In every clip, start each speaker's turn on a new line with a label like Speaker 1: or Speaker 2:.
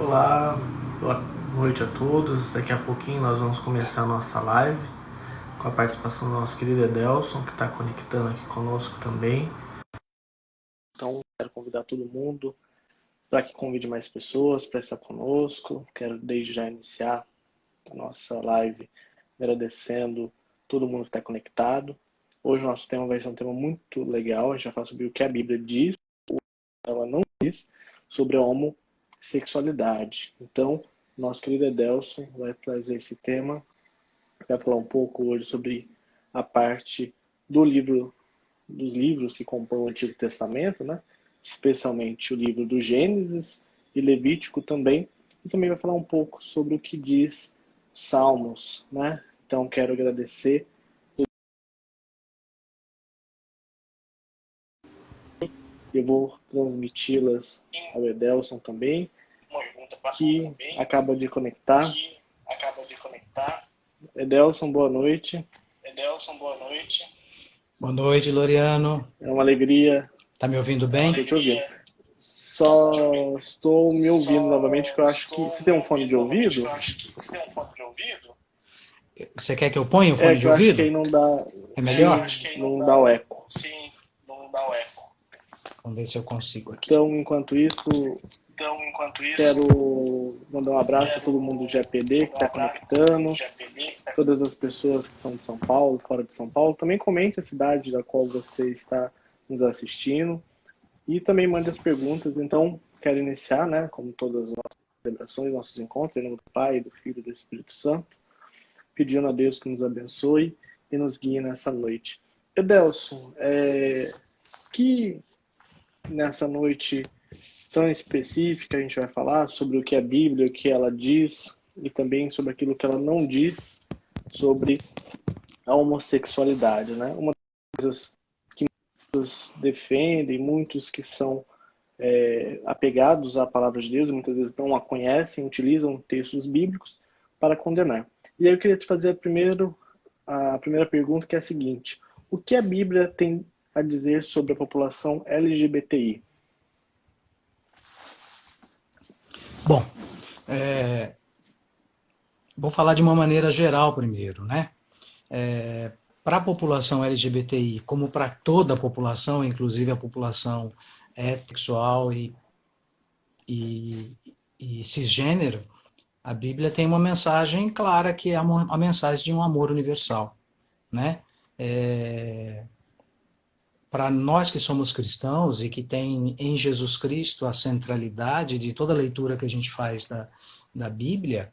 Speaker 1: Olá, boa noite a todos. Daqui a pouquinho nós vamos começar a nossa live com a participação do nosso querido Edelson, que está conectando aqui conosco também. Então, quero convidar todo mundo para que convide mais pessoas para estar conosco. Quero desde já iniciar a nossa live agradecendo todo mundo que está conectado. Hoje o nosso tema vai ser um tema muito legal. A gente vai falar sobre o que a Bíblia diz, ou ela não diz, sobre a homossexualidade. Então, nosso querido Edelson vai trazer esse tema, vai falar um pouco hoje sobre a parte dos livros que compõem o Antigo Testamento, né? Especialmente o livro do Gênesis e Levítico também, e também vai falar um pouco sobre o que diz Salmos, né? Então, quero agradecer. Eu vou transmiti-las ao Edelson também, que acaba de conectar. Edelson, boa noite.
Speaker 2: Boa noite, Loriano.
Speaker 1: É uma alegria.
Speaker 2: Tá me ouvindo bem?
Speaker 1: Estou te ouvindo. Só estou me ouvindo novamente, que eu acho que... Você tem um fone de ouvido?
Speaker 2: Você quer que eu ponha o fone de ouvido?
Speaker 1: Eu acho que aí não dá...
Speaker 2: É melhor?
Speaker 1: Não dá o eco.
Speaker 2: Vamos ver se eu consigo aqui.
Speaker 1: Então, enquanto isso, quero mandar um abraço a todo mundo do GPD que está conectando, todas as pessoas que são de São Paulo, fora de São Paulo. Também comente a cidade da qual você está nos assistindo e também mande as perguntas. Então, quero iniciar, né, como todas as nossas celebrações, nossos encontros, em nome do Pai, do Filho e do Espírito Santo, pedindo a Deus que nos abençoe e nos guie nessa noite. Edelson, que nessa noite tão específica a gente vai falar sobre o que a Bíblia, o que ela diz e também sobre aquilo que ela não diz sobre a homossexualidade, né? Uma das coisas que muitos defendem, muitos que são apegados à palavra de Deus, muitas vezes não a conhecem, utilizam textos bíblicos para condenar. E aí eu queria te fazer a primeira pergunta, que é a seguinte: o que a Bíblia tem a dizer sobre a população LGBTI?
Speaker 2: Bom, vou falar de uma maneira geral primeiro, né? Para a população LGBTI, como para toda a população, inclusive a população heterossexual e cisgênero, a Bíblia tem uma mensagem clara, que é a mensagem de um amor universal, né? Para nós que somos cristãos e que tem em Jesus Cristo a centralidade de toda a leitura que a gente faz da Bíblia,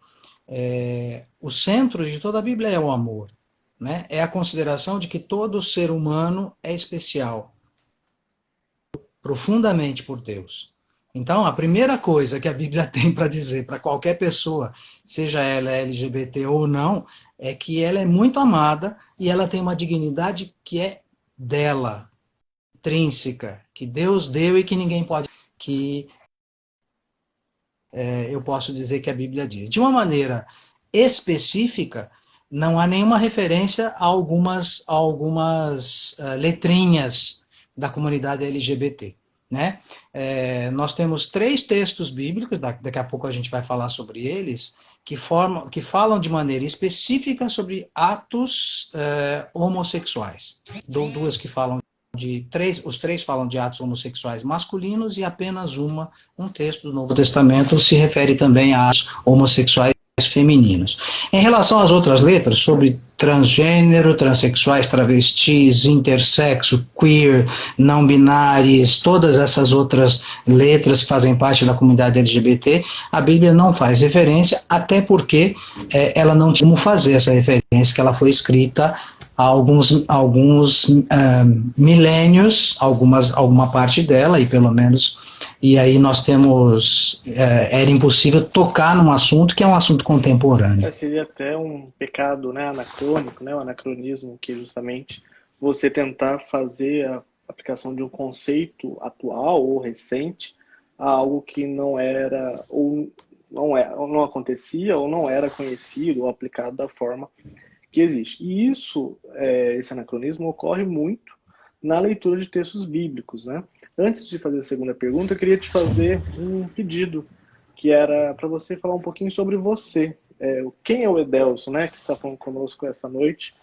Speaker 2: o centro de toda a Bíblia é o amor, né? É a consideração de que todo ser humano é especial, profundamente por Deus. Então, a primeira coisa que a Bíblia tem para dizer para qualquer pessoa, seja ela LGBT ou não, é que ela é muito amada e ela tem uma dignidade que é dela, intrínseca, que Deus deu e que ninguém pode, que eu posso dizer que a Bíblia diz. De uma maneira específica, não há nenhuma referência a algumas letrinhas da comunidade LGBT. Né? Nós temos 3 textos bíblicos, daqui a pouco a gente vai falar sobre eles, que falam de maneira específica sobre atos homossexuais. Dou 2 que falam os 3 falam de atos homossexuais masculinos e apenas um texto do Novo Testamento se refere também a atos homossexuais femininos. Em relação às outras letras, sobre transgênero, transexuais, travestis, intersexo, queer, não binários, todas essas outras letras que fazem parte da comunidade LGBT, a Bíblia não faz referência, até porque ela não tinha como fazer essa referência, que ela foi escrita há alguns milênios, alguma parte dela, e pelo menos, e aí nós temos, era impossível tocar num assunto que é um assunto contemporâneo.
Speaker 1: Seria até um pecado, né, anacrônico, né, um anacronismo, que justamente você tentar fazer a aplicação de um conceito atual ou recente a algo que não era, ou não acontecia, ou não era conhecido ou aplicado da forma que existe. E esse anacronismo ocorre muito na leitura de textos bíblicos, né? Antes de fazer a segunda pergunta, eu queria te fazer um pedido, que era para você falar um pouquinho sobre você. Quem é o Edelson, né, que está falando conosco essa noite,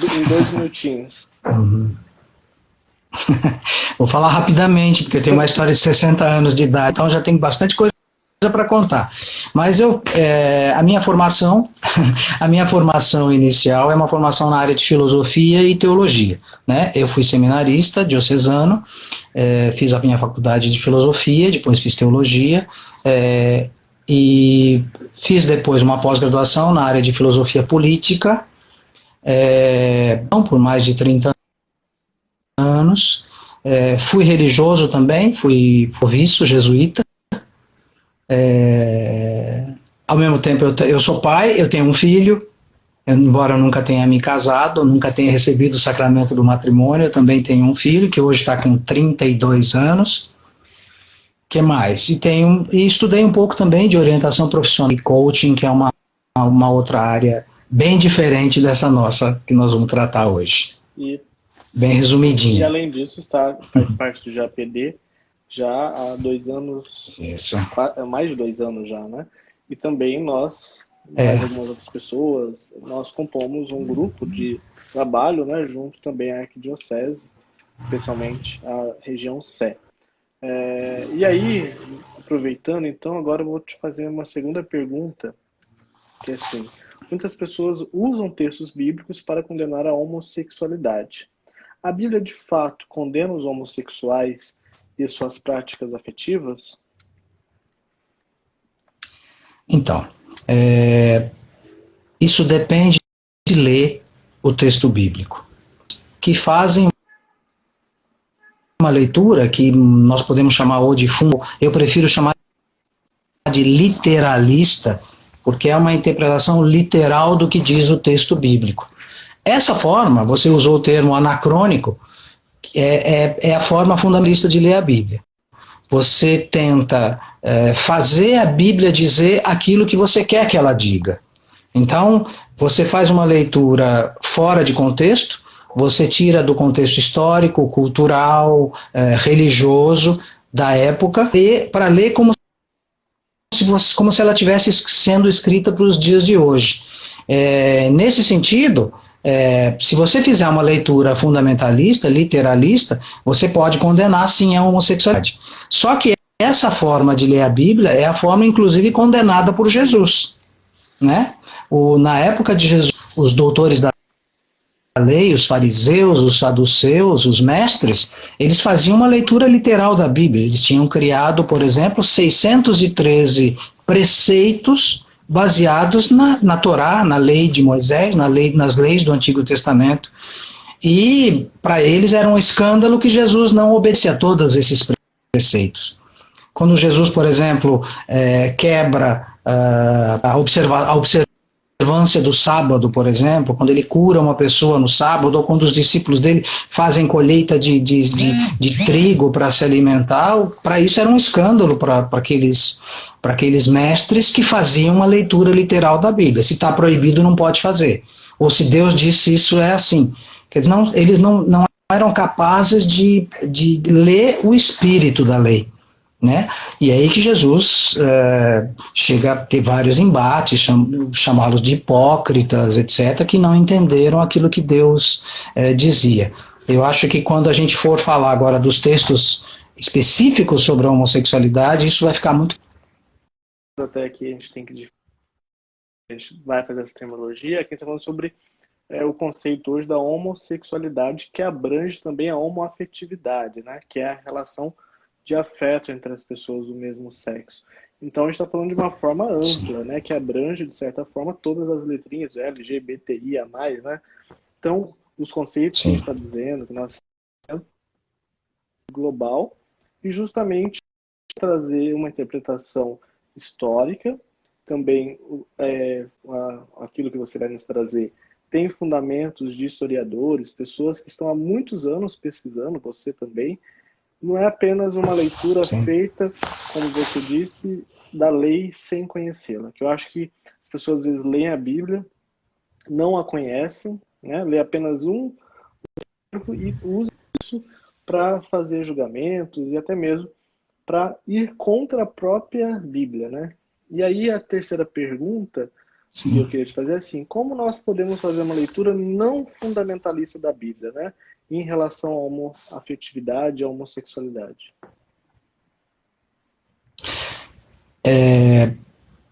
Speaker 1: em 2 minutinhos.
Speaker 2: Vou falar rapidamente, porque eu tenho uma história de 60 anos de idade, então já tem bastante coisa para contar. Mas a minha formação, a minha formação inicial é uma formação na área de filosofia e teologia, né? Eu fui seminarista diocesano, fiz a minha faculdade de filosofia, depois fiz teologia, e fiz depois uma pós-graduação na área de filosofia política, por mais de 30 anos. Fui religioso também, fui visto jesuíta. Ao mesmo tempo, eu sou pai, eu tenho um filho, embora eu nunca tenha me casado, nunca tenha recebido o sacramento do matrimônio, eu também tenho um filho que hoje está com 32 anos. Que mais? E estudei um pouco também de orientação profissional e coaching, que é uma outra área bem diferente dessa nossa que nós vamos tratar hoje. Bem resumidinha.
Speaker 1: E além disso, faz parte do JAPD já há 2 anos,
Speaker 2: Isso.
Speaker 1: Mais de 2 anos já, né? E também nós, mais algumas outras pessoas, nós compomos um grupo de trabalho, né, junto também à Arquidiocese, especialmente a região Sé. E aí, aproveitando, então, agora eu vou te fazer uma segunda pergunta, que é assim, muitas pessoas usam textos bíblicos para condenar a homossexualidade. A Bíblia, de fato, condena os homossexuais e suas práticas afetivas?
Speaker 2: Então, isso depende de ler o texto bíblico, que fazem uma leitura que nós podemos chamar ou de fundo, eu prefiro chamar de literalista, porque é uma interpretação literal do que diz o texto bíblico. Essa forma, você usou o termo anacrônico, é a forma fundamentalista de ler a Bíblia. Você tenta fazer a Bíblia dizer aquilo que você quer que ela diga. Então, você faz uma leitura fora de contexto, você tira do contexto histórico, cultural, religioso da época, para ler como se ela estivesse sendo escrita para os dias de hoje. Nesse sentido, se você fizer uma leitura fundamentalista, literalista, você pode condenar sim a homossexualidade. Só que essa forma de ler a Bíblia é a forma, inclusive, condenada por Jesus, né? Na época de Jesus, os doutores da lei, os fariseus, os saduceus, os mestres, eles faziam uma leitura literal da Bíblia. Eles tinham criado, por exemplo, 613 preceitos baseados na Torá, na lei de Moisés, nas leis do Antigo Testamento. E para eles era um escândalo que Jesus não obedecia a todos esses preceitos. Quando Jesus, por exemplo, quebra a observância do sábado, por exemplo, quando ele cura uma pessoa no sábado, ou quando os discípulos dele fazem colheita de trigo para se alimentar, para isso era um escândalo para aqueles mestres que faziam uma leitura literal da Bíblia. Se está proibido, não pode fazer. Ou se Deus disse isso, é assim. Quer dizer, eles não eram capazes de ler o espírito da lei. Né? E aí que Jesus chega a ter vários embates, chamá-los de hipócritas, etc., que não entenderam aquilo que Deus dizia. Eu acho que quando a gente for falar agora dos textos específicos sobre a homossexualidade, isso vai ficar muito...
Speaker 1: Até aqui a gente vai fazer essa terminologia, aqui a gente está falando sobre o conceito hoje da homossexualidade, que abrange também a homoafetividade, né? Que é a relação de afeto entre as pessoas do mesmo sexo. Então a gente está falando de uma forma ampla, né, que abrange, de certa forma, todas as letrinhas, LGBTIA+, né? Então, os conceitos que a gente está dizendo, que nós temos global, e justamente trazer uma interpretação histórica, também aquilo que você vai nos trazer tem fundamentos de historiadores, pessoas que estão há muitos anos pesquisando, você também. Não é apenas uma leitura feita, como você disse, da lei sem conhecê-la. Que eu acho que as pessoas às vezes leem a Bíblia, não a conhecem, né? Lê apenas um e usam isso para fazer julgamentos e até mesmo para ir contra a própria Bíblia, né? E aí a terceira pergunta que eu queria te fazer é assim, como nós podemos fazer uma leitura não fundamentalista da Bíblia, né, em relação à homoafetividade e à homossexualidade?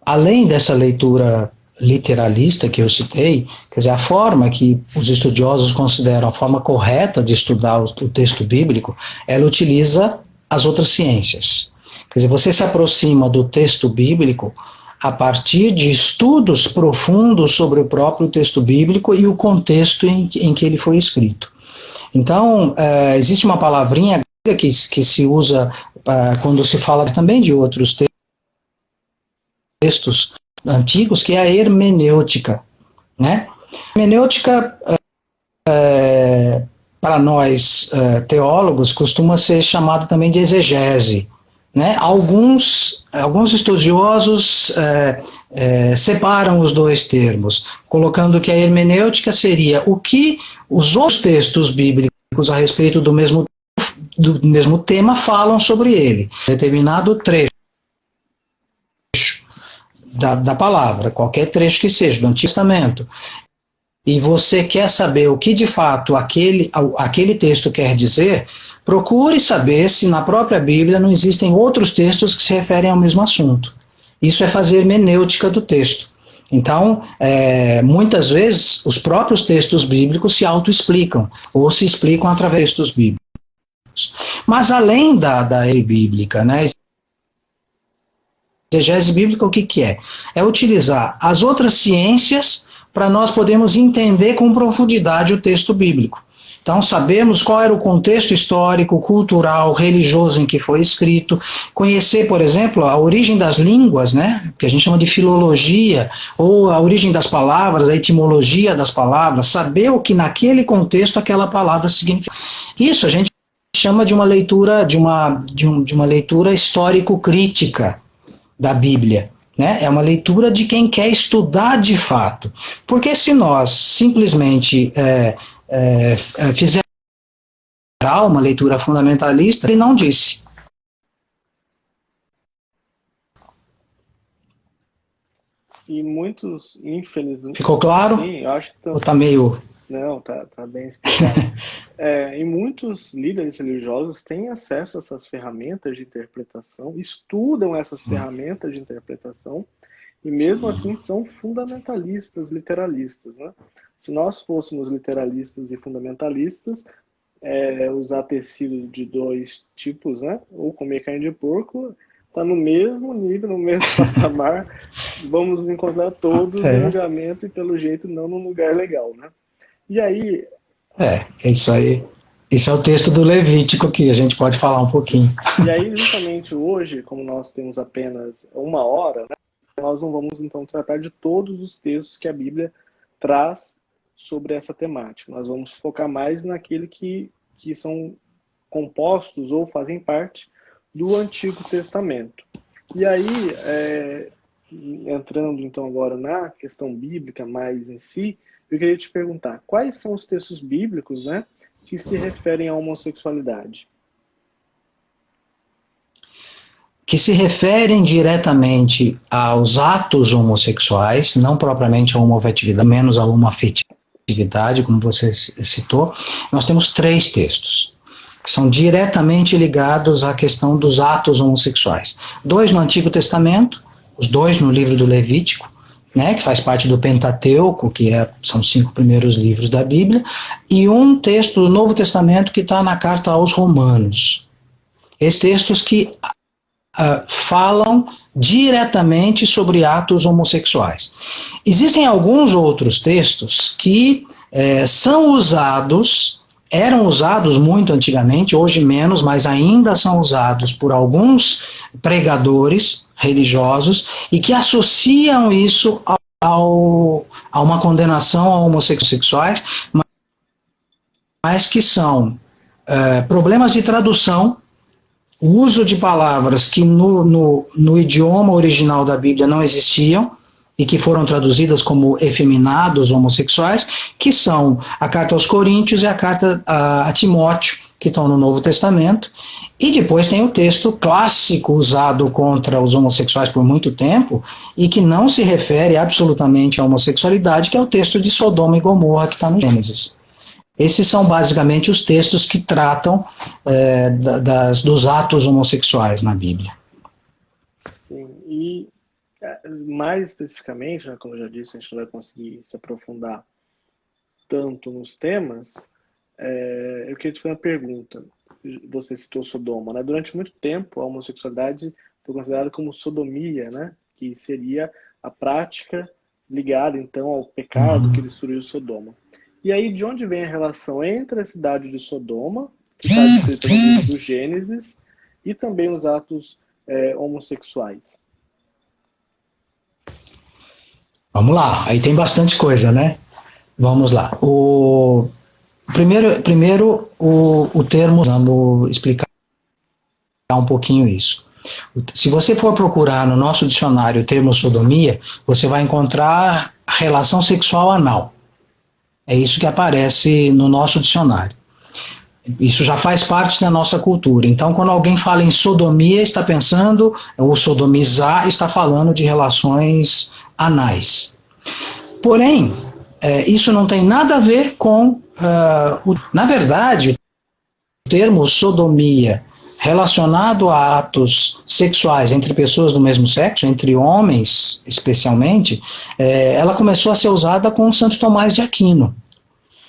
Speaker 2: Além dessa leitura literalista que eu citei, quer dizer, a forma que os estudiosos consideram a forma correta de estudar o texto bíblico, ela utiliza as outras ciências. Quer dizer, você se aproxima do texto bíblico a partir de estudos profundos sobre o próprio texto bíblico e o contexto em que ele foi escrito. Então, existe uma palavrinha que se usa quando se fala também de outros textos antigos, que é a hermenêutica, né? Hermenêutica, para nós teólogos, costuma ser chamada também de exegese, né? Alguns estudiosos separam os dois termos, colocando que a hermenêutica seria o que os outros textos bíblicos a respeito do mesmo tema falam sobre ele, determinado trecho da palavra, qualquer trecho que seja, do Antigo Testamento, e você quer saber o que de fato aquele texto quer dizer, procure saber se na própria Bíblia não existem outros textos que se referem ao mesmo assunto. Isso é fazer hermenêutica do texto. Então, muitas vezes, os próprios textos bíblicos se autoexplicam, ou se explicam através de textos bíblicos. Mas além da bíblica, né, exegese bíblica, o que é? É utilizar as outras ciências para nós podermos entender com profundidade o texto bíblico. Então, sabemos qual era o contexto histórico, cultural, religioso em que foi escrito, conhecer, por exemplo, a origem das línguas, né, que a gente chama de filologia, ou a origem das palavras, a etimologia das palavras, saber o que naquele contexto aquela palavra significa. Isso a gente chama de uma leitura, de uma leitura histórico-crítica da Bíblia, né? É uma leitura de quem quer estudar de fato. Porque se nós simplesmente fizermos uma leitura fundamentalista, ele não disse.
Speaker 1: E muitos, infelizmente...
Speaker 2: Ficou claro?
Speaker 1: Sim, eu acho que...
Speaker 2: Ou está meio...
Speaker 1: Não, tá bem explicado. E muitos líderes religiosos têm acesso a essas ferramentas de interpretação, estudam essas ferramentas de interpretação, e mesmo assim são fundamentalistas, literalistas, né? Se nós fôssemos literalistas e fundamentalistas, usar tecido de dois tipos, né? Ou comer carne de porco, está no mesmo nível, no mesmo patamar, vamos nos encontrar todos no julgamento e, pelo jeito, não num lugar legal, né? E aí...
Speaker 2: isso aí. Isso é o texto do Levítico que a gente pode falar um pouquinho.
Speaker 1: E aí, justamente hoje, como nós temos apenas 1 hora, né, nós não vamos, então, tratar de todos os textos que a Bíblia traz sobre essa temática. Nós vamos focar mais naquele que são compostos ou fazem parte do Antigo Testamento. E aí, entrando, então, agora na questão bíblica mais em si, eu queria te perguntar, quais são os textos bíblicos, né, que se referem à homossexualidade?
Speaker 2: Que se referem diretamente aos atos homossexuais, não propriamente a homoafetividade, menos a homoafetividade, como você citou. Nós temos 3 textos, que são diretamente ligados à questão dos atos homossexuais. 2 no Antigo Testamento, os 2 no livro do Levítico, né, que faz parte do Pentateuco, que são os 5 primeiros livros da Bíblia, e um texto do Novo Testamento que está na carta aos Romanos. Esses textos que falam diretamente sobre atos homossexuais. Existem alguns outros textos que eram usados muito antigamente, hoje menos, mas ainda são usados por alguns pregadores religiosos e que associam isso a uma condenação a homossexuais, mas que são problemas de tradução, o uso de palavras que no idioma original da Bíblia não existiam e que foram traduzidas como efeminados homossexuais, que são a carta aos Coríntios e a carta a Timóteo, que estão no Novo Testamento, e depois tem o texto clássico usado contra os homossexuais por muito tempo, e que não se refere absolutamente à homossexualidade, que é o texto de Sodoma e Gomorra, que está no Gênesis. Esses são basicamente os textos que tratam dos atos homossexuais na Bíblia.
Speaker 1: Sim, e mais especificamente, né, como eu já disse, a gente não vai conseguir se aprofundar tanto nos temas. Eu queria te fazer uma pergunta. Você citou Sodoma, né? Durante muito tempo, a homossexualidade foi considerada como sodomia, né? Que seria a prática ligada, então, ao pecado que destruiu Sodoma. E aí, de onde vem a relação entre a cidade de Sodoma, que está descrita no livro do Gênesis, e também os atos homossexuais?
Speaker 2: Vamos lá, aí tem bastante coisa, né? Vamos lá. Primeiro o termo, vamos explicar um pouquinho isso. Se você for procurar no nosso dicionário o termo sodomia, você vai encontrar relação sexual anal. É isso que aparece no nosso dicionário. Isso já faz parte da nossa cultura. Então, quando alguém fala em sodomia, está pensando, ou sodomizar, está falando de relações anais. Porém, isso não tem nada a ver com... na verdade, o termo sodomia relacionado a atos sexuais entre pessoas do mesmo sexo, entre homens especialmente, ela começou a ser usada com Santo Tomás de Aquino.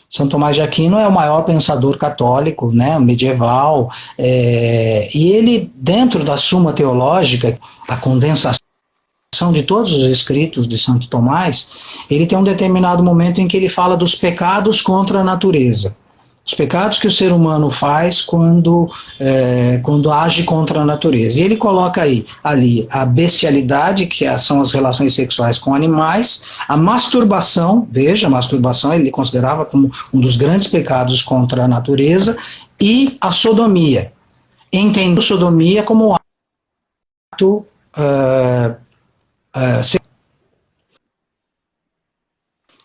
Speaker 2: Santo Tomás de Aquino é o maior pensador católico, né, medieval, e ele, dentro da Suma Teológica, a condensação de todos os escritos de Santo Tomás, ele tem um determinado momento em que ele fala dos pecados contra a natureza. Os pecados que o ser humano faz quando age contra a natureza. E ele coloca ali a bestialidade, que são as relações sexuais com animais, a masturbação, veja, a masturbação ele considerava como um dos grandes pecados contra a natureza, e a sodomia. Entendendo a sodomia como ato sexual.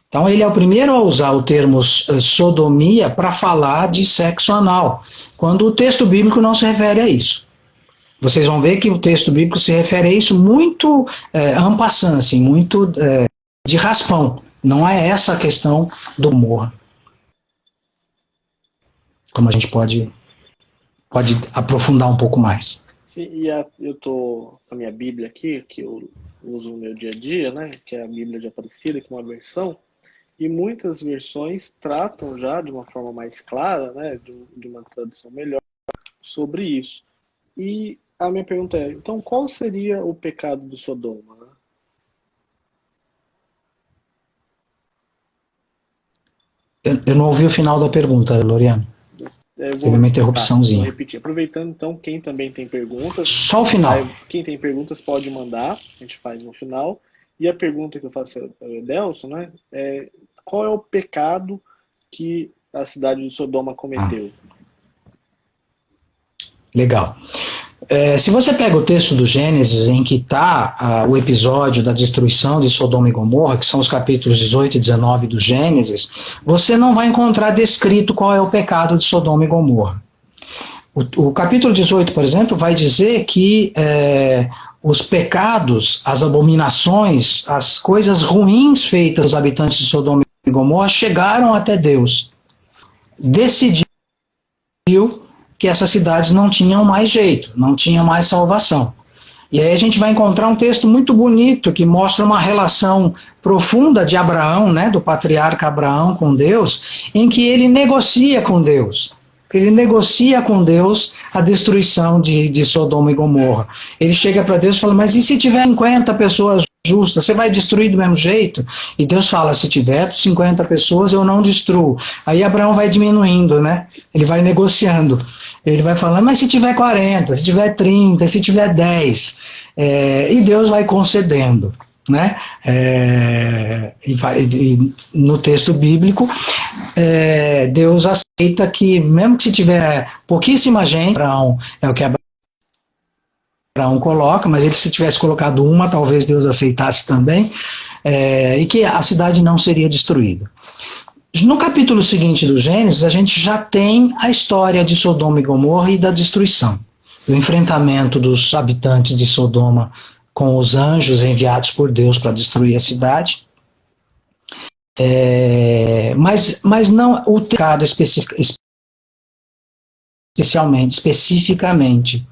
Speaker 2: Então, ele é o primeiro a usar o termo sodomia para falar de sexo anal, quando o texto bíblico não se refere a isso. Vocês vão ver que o texto bíblico se refere a isso muito en passant, assim, muito de raspão. Não é essa a questão do Gomorra. Como a gente pode aprofundar um pouco mais.
Speaker 1: Sim, e eu estou com a minha Bíblia aqui, que eu uso no meu dia a dia, né, que é a Bíblia de Aparecida, que é uma versão. E muitas versões tratam já de uma forma mais clara, né, de uma tradução melhor, sobre isso. E a minha pergunta é, então qual seria o pecado de Sodoma?
Speaker 2: Eu não ouvi o final da pergunta, Loriano. Teve uma interrupçãozinha.
Speaker 1: Vou repetir. Aproveitando, então, quem também tem perguntas...
Speaker 2: Só o final.
Speaker 1: Quem tem perguntas pode mandar, a gente faz no final. E a pergunta que eu faço ao Edelson, né, qual é o pecado que a cidade de Sodoma cometeu?
Speaker 2: Legal. Se você pega o texto do Gênesis, em que está o episódio da destruição de Sodoma e Gomorra, que são os capítulos 18 e 19 do Gênesis, você não vai encontrar descrito qual é o pecado de Sodoma e Gomorra. O capítulo 18, por exemplo, vai dizer que os pecados, as abominações, as coisas ruins feitas pelos habitantes de Sodoma e Gomorra chegaram até Deus. Decidiu que essas cidades não tinham mais jeito, não tinham mais salvação. E aí a gente vai encontrar um texto muito bonito que mostra uma relação profunda de Abraão, né, do patriarca Abraão com Deus, em que ele negocia com Deus. Ele negocia com Deus a destruição de Sodoma e Gomorra. Ele chega para Deus e fala, mas e se tiver 50 pessoas justas, você vai destruir do mesmo jeito? E Deus fala, se tiver 50 pessoas, eu não destruo. Aí Abraão vai diminuindo, né? Ele vai negociando. Ele vai falando, mas se tiver 40, se tiver 30, se tiver 10, e Deus vai concedendo, né? No texto bíblico, Deus aceita que, mesmo que se tiver pouquíssima gente, Abraão, é o que Abraão coloca, mas ele se tivesse colocado uma, talvez Deus aceitasse também, e que a cidade não seria destruída. No capítulo seguinte do Gênesis, a gente já tem a história de Sodoma e Gomorra e da destruição. O enfrentamento dos habitantes de Sodoma com os anjos enviados por Deus para destruir a cidade. Mas não o pecado especificamente.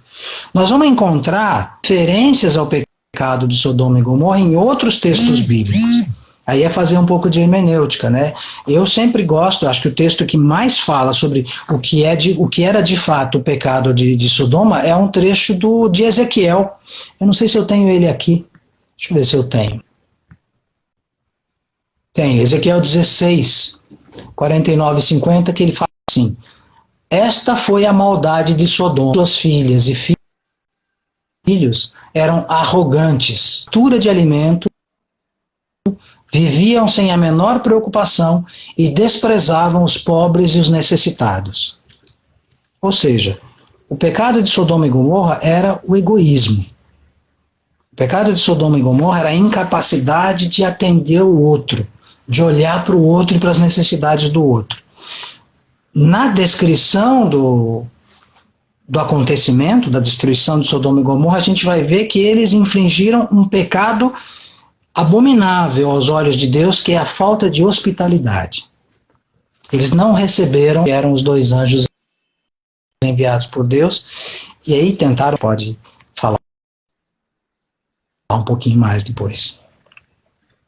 Speaker 2: Nós vamos encontrar referências ao pecado de Sodoma e Gomorra em outros textos bíblicos. Aí é fazer um pouco de hermenêutica, né? Eu sempre gosto, acho que o texto que mais fala sobre o que era de fato o pecado de Sodoma é um trecho de Ezequiel. Eu não sei se eu tenho ele aqui. Deixa eu ver se eu tenho. Tem, Ezequiel 16, 49 e 50, que ele fala assim: esta foi a maldade de Sodoma. Suas filhas e filhos eram arrogantes, fartura de alimento, viviam sem a menor preocupação e desprezavam os pobres e os necessitados. Ou seja, o pecado de Sodoma e Gomorra era o egoísmo. O pecado de Sodoma e Gomorra era a incapacidade de atender o outro, de olhar para o outro e para as necessidades do outro. Na descrição do acontecimento, da destruição de Sodoma e Gomorra, a gente vai ver que eles infringiram um pecado abominável aos olhos de Deus, que é a falta de hospitalidade. Eles não receberam, eram os 2 anjos enviados por Deus, e aí tentaram, pode falar um pouquinho mais depois.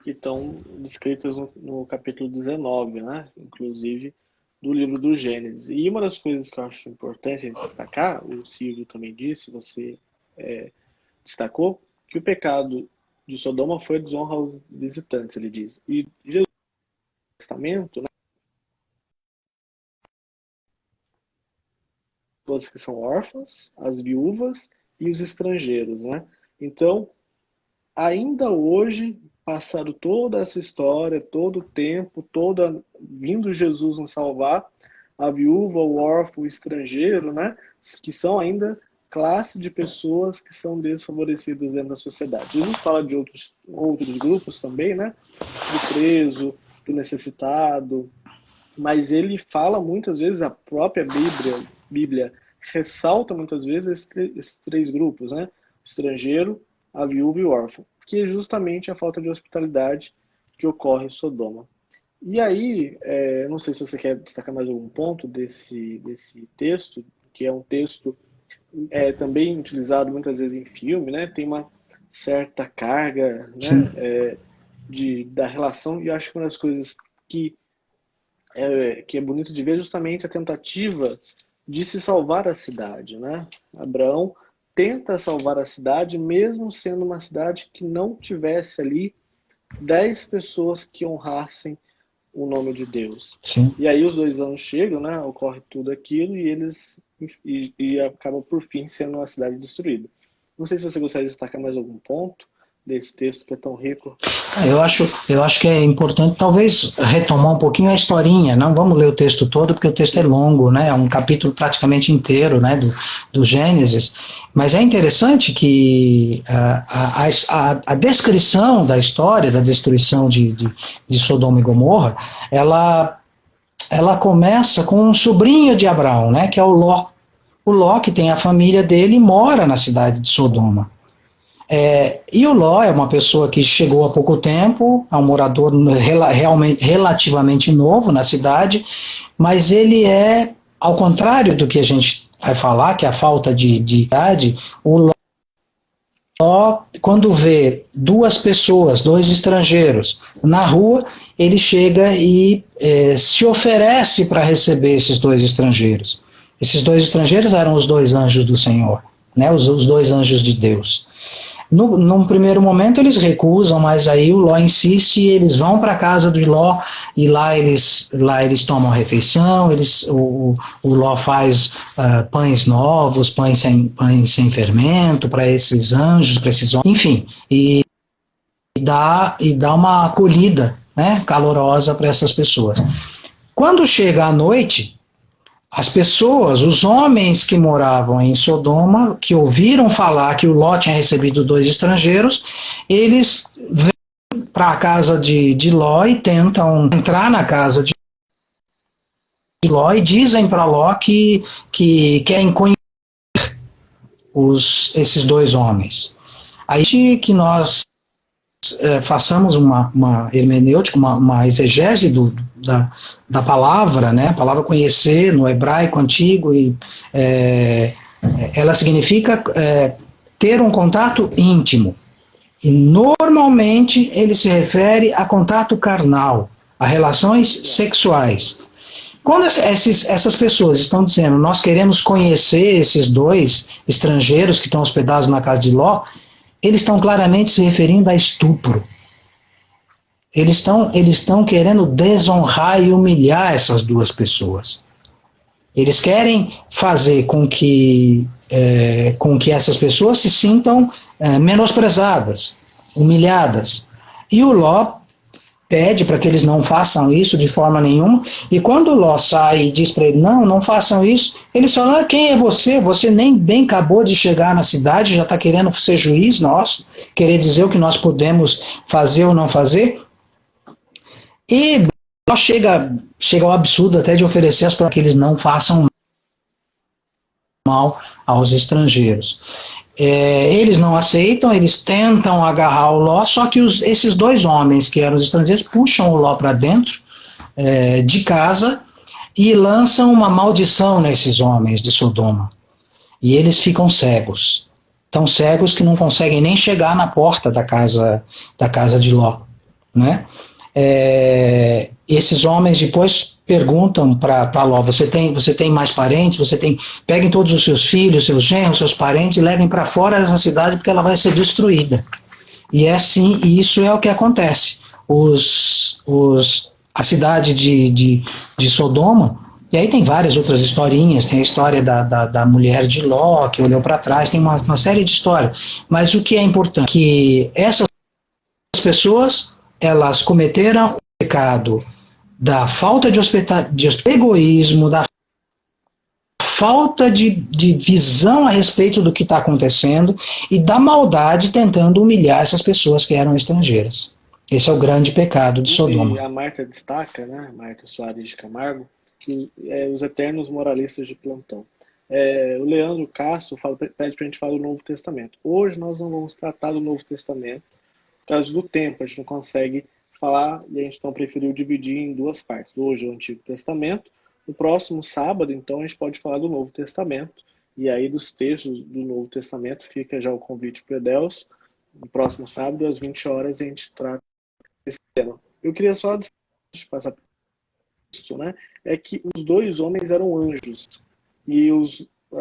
Speaker 1: Que estão descritas no capítulo 19, né? Inclusive do livro do Gênesis. E uma das coisas que eu acho importante a gente destacar, o Silvio também disse, você destacou, que o pecado de Sodoma foi a desonra aos visitantes, ele diz. E Jesus, no Testamento, né, todos que são órfãos, as viúvas e os estrangeiros, né? Então, ainda hoje, passado toda essa história, todo o tempo, vindo Jesus nos salvar, a viúva, o órfão, o estrangeiro, né, que são ainda classe de pessoas que são desfavorecidas dentro da sociedade. Jesus fala de outros grupos também, né, do preso, do necessitado, mas ele fala muitas vezes, a própria Bíblia ressalta muitas vezes esses 3 grupos, né, o estrangeiro, a viúva e o órfão, que é justamente a falta de hospitalidade que ocorre em Sodoma. E aí, não sei se você quer destacar mais algum ponto desse texto, que é um texto também utilizado muitas vezes em filme, né? Tem uma certa carga, né? Da relação, e acho que uma das coisas que é bonito de ver é justamente a tentativa de se salvar a cidade, né? Abraão tenta salvar a cidade, mesmo sendo uma cidade que não tivesse ali 10 pessoas que honrassem o nome de Deus.
Speaker 2: Sim.
Speaker 1: E aí os 2 anos chegam, né? Ocorre tudo aquilo e eles acabam por fim sendo uma cidade destruída. Não sei se você gostaria de destacar mais algum ponto desse texto que é tão rico.
Speaker 2: Eu acho que é importante talvez retomar um pouquinho a historinha. Não vamos ler o texto todo porque o texto é longo, né? É um capítulo praticamente inteiro, né, do Gênesis. Mas é interessante que a descrição da história da destruição de Sodoma e Gomorra, ela começa com um sobrinho de Abraão, né, que é o Ló. O Ló, que tem a família dele, mora na cidade de Sodoma. E o Ló é uma pessoa que chegou há pouco tempo, é um morador relativamente novo na cidade, mas ele ao contrário do que a gente vai falar, que é a falta de idade, o Ló, quando vê 2 pessoas, 2 estrangeiros na rua, ele chega e se oferece para receber esses 2 estrangeiros. Esses 2 estrangeiros eram os 2 anjos do Senhor, né, os 2 anjos de Deus. Num primeiro momento eles recusam, mas aí o Ló insiste e eles vão para a casa do Ló e lá eles tomam a refeição, o Ló faz pães novos, pães sem fermento para esses anjos, para esses homens, enfim, e dá uma acolhida, né, calorosa para essas pessoas. Quando chega a noite, as pessoas, os homens que moravam em Sodoma, que ouviram falar que o Ló tinha recebido 2 estrangeiros, eles vêm para a casa de Ló e tentam entrar na casa de Ló e dizem para Ló que querem conhecer esses dois homens. Aí que nós façamos uma hermenêutica, uma exegese da palavra, né? A palavra conhecer no hebraico antigo, ela significa ter um contato íntimo. E normalmente ele se refere a contato carnal, a relações sexuais. Quando essas pessoas estão dizendo, nós queremos conhecer esses dois estrangeiros que estão hospedados na casa de Ló, eles estão claramente se referindo a estupro. Eles estão querendo desonrar e humilhar essas duas pessoas. Eles querem fazer com que essas pessoas se sintam menosprezadas, humilhadas. E o Ló pede para que eles não façam isso de forma nenhuma, e quando o Ló sai e diz para ele, não façam isso, eles falam, quem é você? Você nem bem acabou de chegar na cidade, já está querendo ser juiz nosso, querer dizer o que nós podemos fazer ou não fazer. E Ló chega ao absurdo até de oferecer para que eles não façam mal aos estrangeiros. Eles não aceitam, eles tentam agarrar o Ló, só que esses dois homens que eram os estrangeiros puxam o Ló para dentro de casa e lançam uma maldição nesses homens de Sodoma. E eles ficam cegos. Tão cegos que não conseguem nem chegar na porta da casa de Ló. Né? Esses homens depois perguntam para Ló, você tem mais parentes? Peguem todos os seus filhos, seus genros, seus parentes e levem para fora dessa cidade porque ela vai ser destruída. E isso é o que acontece. A cidade de Sodoma, e aí tem várias outras historinhas, tem a história da mulher de Ló, que olhou para trás, tem uma série de histórias. Mas o que é importante é que essas pessoas, elas cometeram o pecado da falta de egoísmo, da falta de visão a respeito do que está acontecendo e da maldade tentando humilhar essas pessoas que eram estrangeiras. Esse é o grande pecado de Sodoma.
Speaker 1: E a Marta destaca, né, Marta Soares de Camargo, que os eternos moralistas de plantão. O Leandro Castro pede para a gente falar do Novo Testamento. Hoje nós não vamos tratar do Novo Testamento por causa do tempo, a gente não consegue falar, e a gente então preferiu dividir em duas partes. Hoje o Antigo Testamento, no próximo sábado, então, a gente pode falar do Novo Testamento, e aí dos textos do Novo Testamento fica já o convite para o Edelso, no próximo sábado, às 20 horas, a gente trata esse tema. Eu queria só passar por isso, né? É que os dois homens eram anjos, e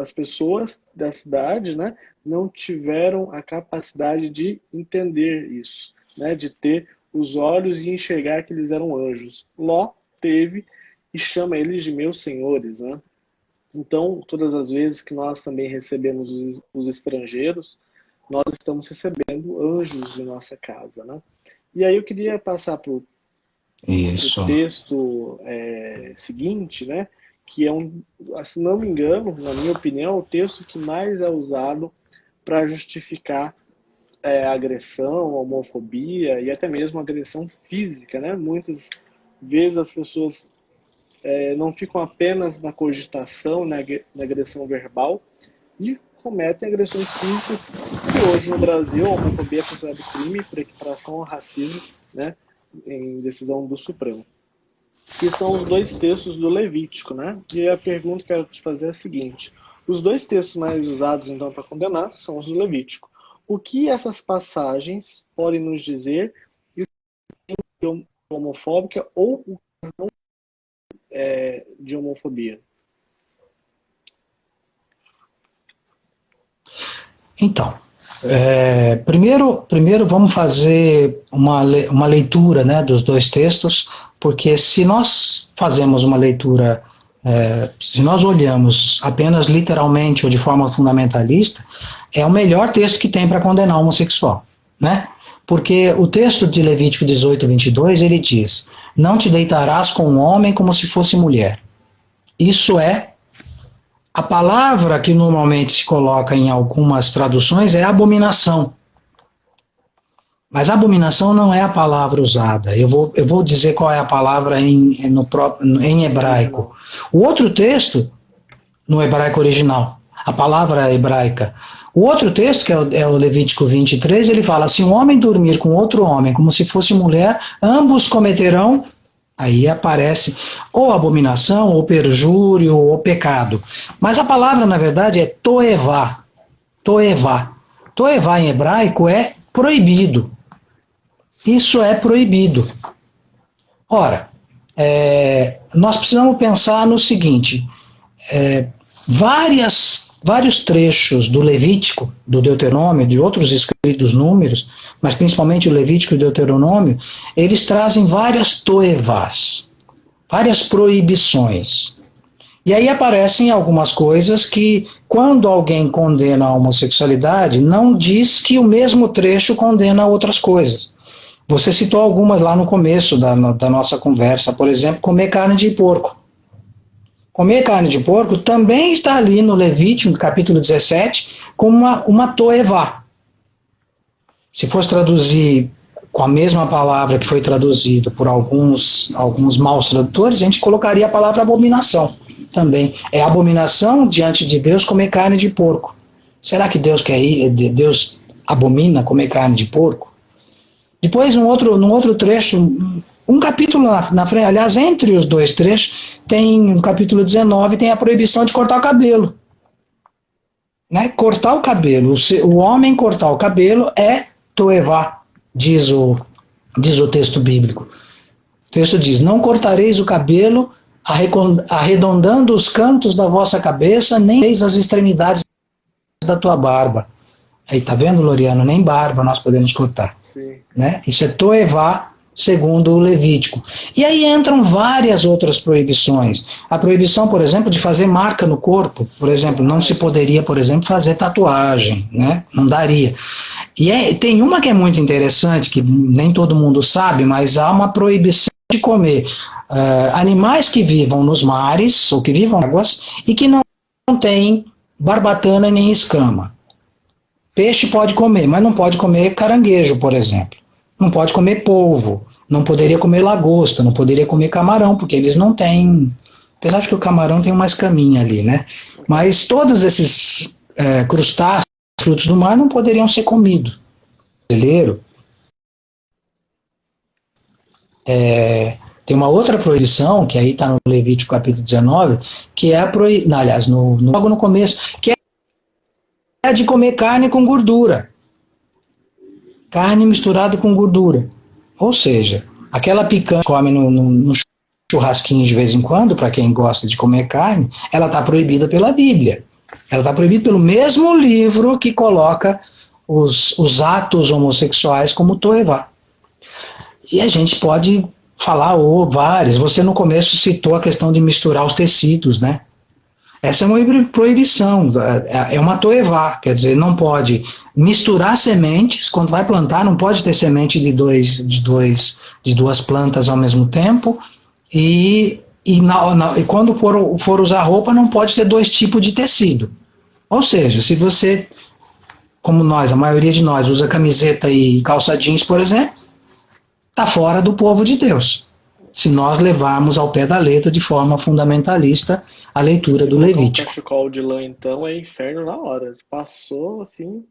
Speaker 1: as pessoas da cidade, né, não tiveram a capacidade de entender isso, né, de ter os olhos e enxergar que eles eram anjos. Ló teve e chama eles de meus senhores. Né? Então, todas as vezes que nós também recebemos os estrangeiros, nós estamos recebendo anjos em nossa casa. Né? E aí eu queria passar para o texto seguinte, né? Que é se não me engano, na minha opinião, o texto que mais é usado para justificar agressão, homofobia e até mesmo agressão física, né? Muitas vezes as pessoas não ficam apenas na cogitação, na agressão verbal e cometem agressões físicas, que hoje no Brasil a homofobia é considerada crime por equiparação ao racismo, né? Em decisão do Supremo. Que são os dois textos do Levítico, né? E a pergunta que eu quero te fazer é a seguinte: os dois textos mais usados então para condenar são os do Levítico. O que essas passagens podem nos dizer de homofóbica ou de homofobia?
Speaker 2: Então, primeiro vamos fazer uma leitura, né, dos dois textos, porque se nós fazemos uma leitura, se nós olhamos apenas literalmente ou de forma fundamentalista, é o melhor texto que tem para condenar o homossexual, né? Porque o texto de Levítico 18, 22, ele diz: não te deitarás com um homem como se fosse mulher. Isso é a palavra que normalmente se coloca em algumas traduções é abominação. Mas abominação não é a palavra usada. Eu vou dizer qual é a palavra em hebraico.
Speaker 1: Original.
Speaker 2: O outro texto, no hebraico original, a palavra hebraica. O outro texto, que é o Levítico 23, ele fala: se um homem dormir com outro homem, como se fosse mulher, ambos cometerão. Aí aparece ou abominação, ou perjúrio, ou pecado. Mas a palavra, na verdade, é toevá. Toevá. Toevá em hebraico é proibido. Isso é proibido. Ora, nós precisamos pensar no seguinte: vários trechos do Levítico, do Deuteronômio, de outros escritos números, mas principalmente o Levítico e o Deuteronômio, eles trazem várias toevás, várias proibições. E aí aparecem algumas coisas que, quando alguém condena a homossexualidade, não diz que o mesmo trecho condena outras coisas. Você citou algumas lá no começo da nossa conversa, por exemplo, comer carne de porco. Comer carne de porco também está ali no Levítico, capítulo 17, como uma toevá. Se fosse traduzir com a mesma palavra que foi traduzido por alguns maus tradutores, a gente colocaria a palavra abominação também. É abominação diante de Deus comer carne de porco. Será que Deus abomina comer carne de porco? Depois, num outro trecho, um capítulo na frente, aliás, entre os dois trechos, tem no capítulo 19, tem a proibição de cortar o cabelo. Né? Cortar o cabelo, o homem cortar o cabelo é toevá, diz o texto bíblico. O texto diz: não cortareis o cabelo arredondando os cantos da vossa cabeça, nem as extremidades da tua barba. Aí, tá vendo, Loriano? Nem barba nós podemos cortar.
Speaker 1: Sim.
Speaker 2: Né? Isso é toevá, segundo o Levítico. E aí entram várias outras proibições. A proibição, por exemplo, de fazer marca no corpo. Por exemplo, não se poderia, por exemplo, fazer tatuagem. Né? Não daria. E tem uma que é muito interessante, que nem todo mundo sabe, mas há uma proibição de comer animais que vivam nos mares, ou que vivam em águas, e que não têm barbatana nem escama. Peixe pode comer, mas não pode comer caranguejo, por exemplo. Não pode comer polvo, não poderia comer lagosta, não poderia comer camarão, porque eles não têm... Apesar de que o camarão tem uma escaminha ali, né? Mas todos esses crustáceos, frutos do mar, não poderiam ser comidos. Brasileiro, tem uma outra proibição, que aí está no Levítico capítulo 19, que é aliás, logo no começo, que é de comer carne com gordura. Carne misturada com gordura. Ou seja, aquela picanha que come no churrasquinho de vez em quando, para quem gosta de comer carne, ela está proibida pela Bíblia. Ela está proibida pelo mesmo livro que coloca os atos homossexuais como toevá. E a gente pode falar várias. Você no começo citou a questão de misturar os tecidos, né? Essa é uma proibição, é uma toevá, quer dizer, não pode misturar sementes, quando vai plantar não pode ter semente de duas plantas ao mesmo tempo, e quando for usar roupa não pode ter dois tipos de tecido. Ou seja, se você, como nós, a maioria de nós, usa camiseta e calça jeans, por exemplo, está fora do povo de Deus. Se nós levarmos ao pé da letra de forma fundamentalista a leitura do Levítico.
Speaker 1: O cachecol de lã, então, é inferno na hora. Passou, assim...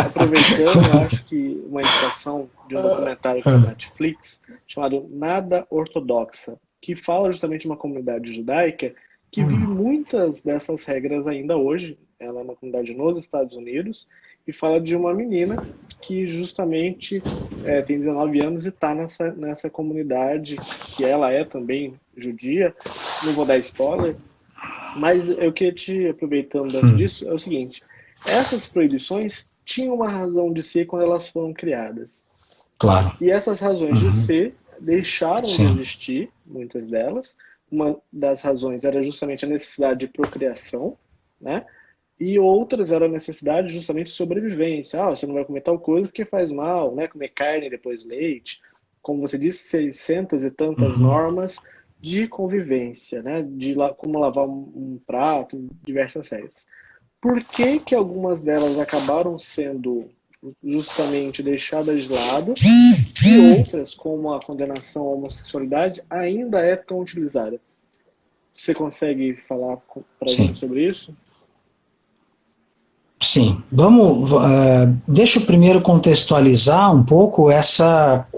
Speaker 1: Aproveitando, eu acho que uma indicação de um documentário aqui na Netflix, chamado Nada Ortodoxa, que fala justamente de uma comunidade judaica que vive muitas dessas regras ainda hoje. Ela é uma comunidade nos Estados Unidos, e fala de uma menina que justamente tem 19 anos e está nessa comunidade, que ela é também judia. Não vou dar spoiler, mas eu queria aproveitando dentro disso, é o seguinte: essas proibições tinham uma razão de ser quando elas foram criadas.
Speaker 2: Claro.
Speaker 1: E essas razões de ser deixaram de existir, muitas delas. Uma das razões era justamente a necessidade de procriação, né? E outras eram a necessidade justamente de sobrevivência. Você não vai comer tal coisa porque faz mal, né? Comer carne e depois leite. Como você disse, 600 e tantas normas de convivência, né? De como lavar um prato, diversas regras. por que que algumas delas acabaram sendo justamente deixadas de lado e outras, como a condenação à homossexualidade, ainda é tão utilizada? Você consegue falar para a gente
Speaker 2: Sim.
Speaker 1: sobre isso?
Speaker 2: Sim, vamos. Deixa eu primeiro contextualizar um pouco essa.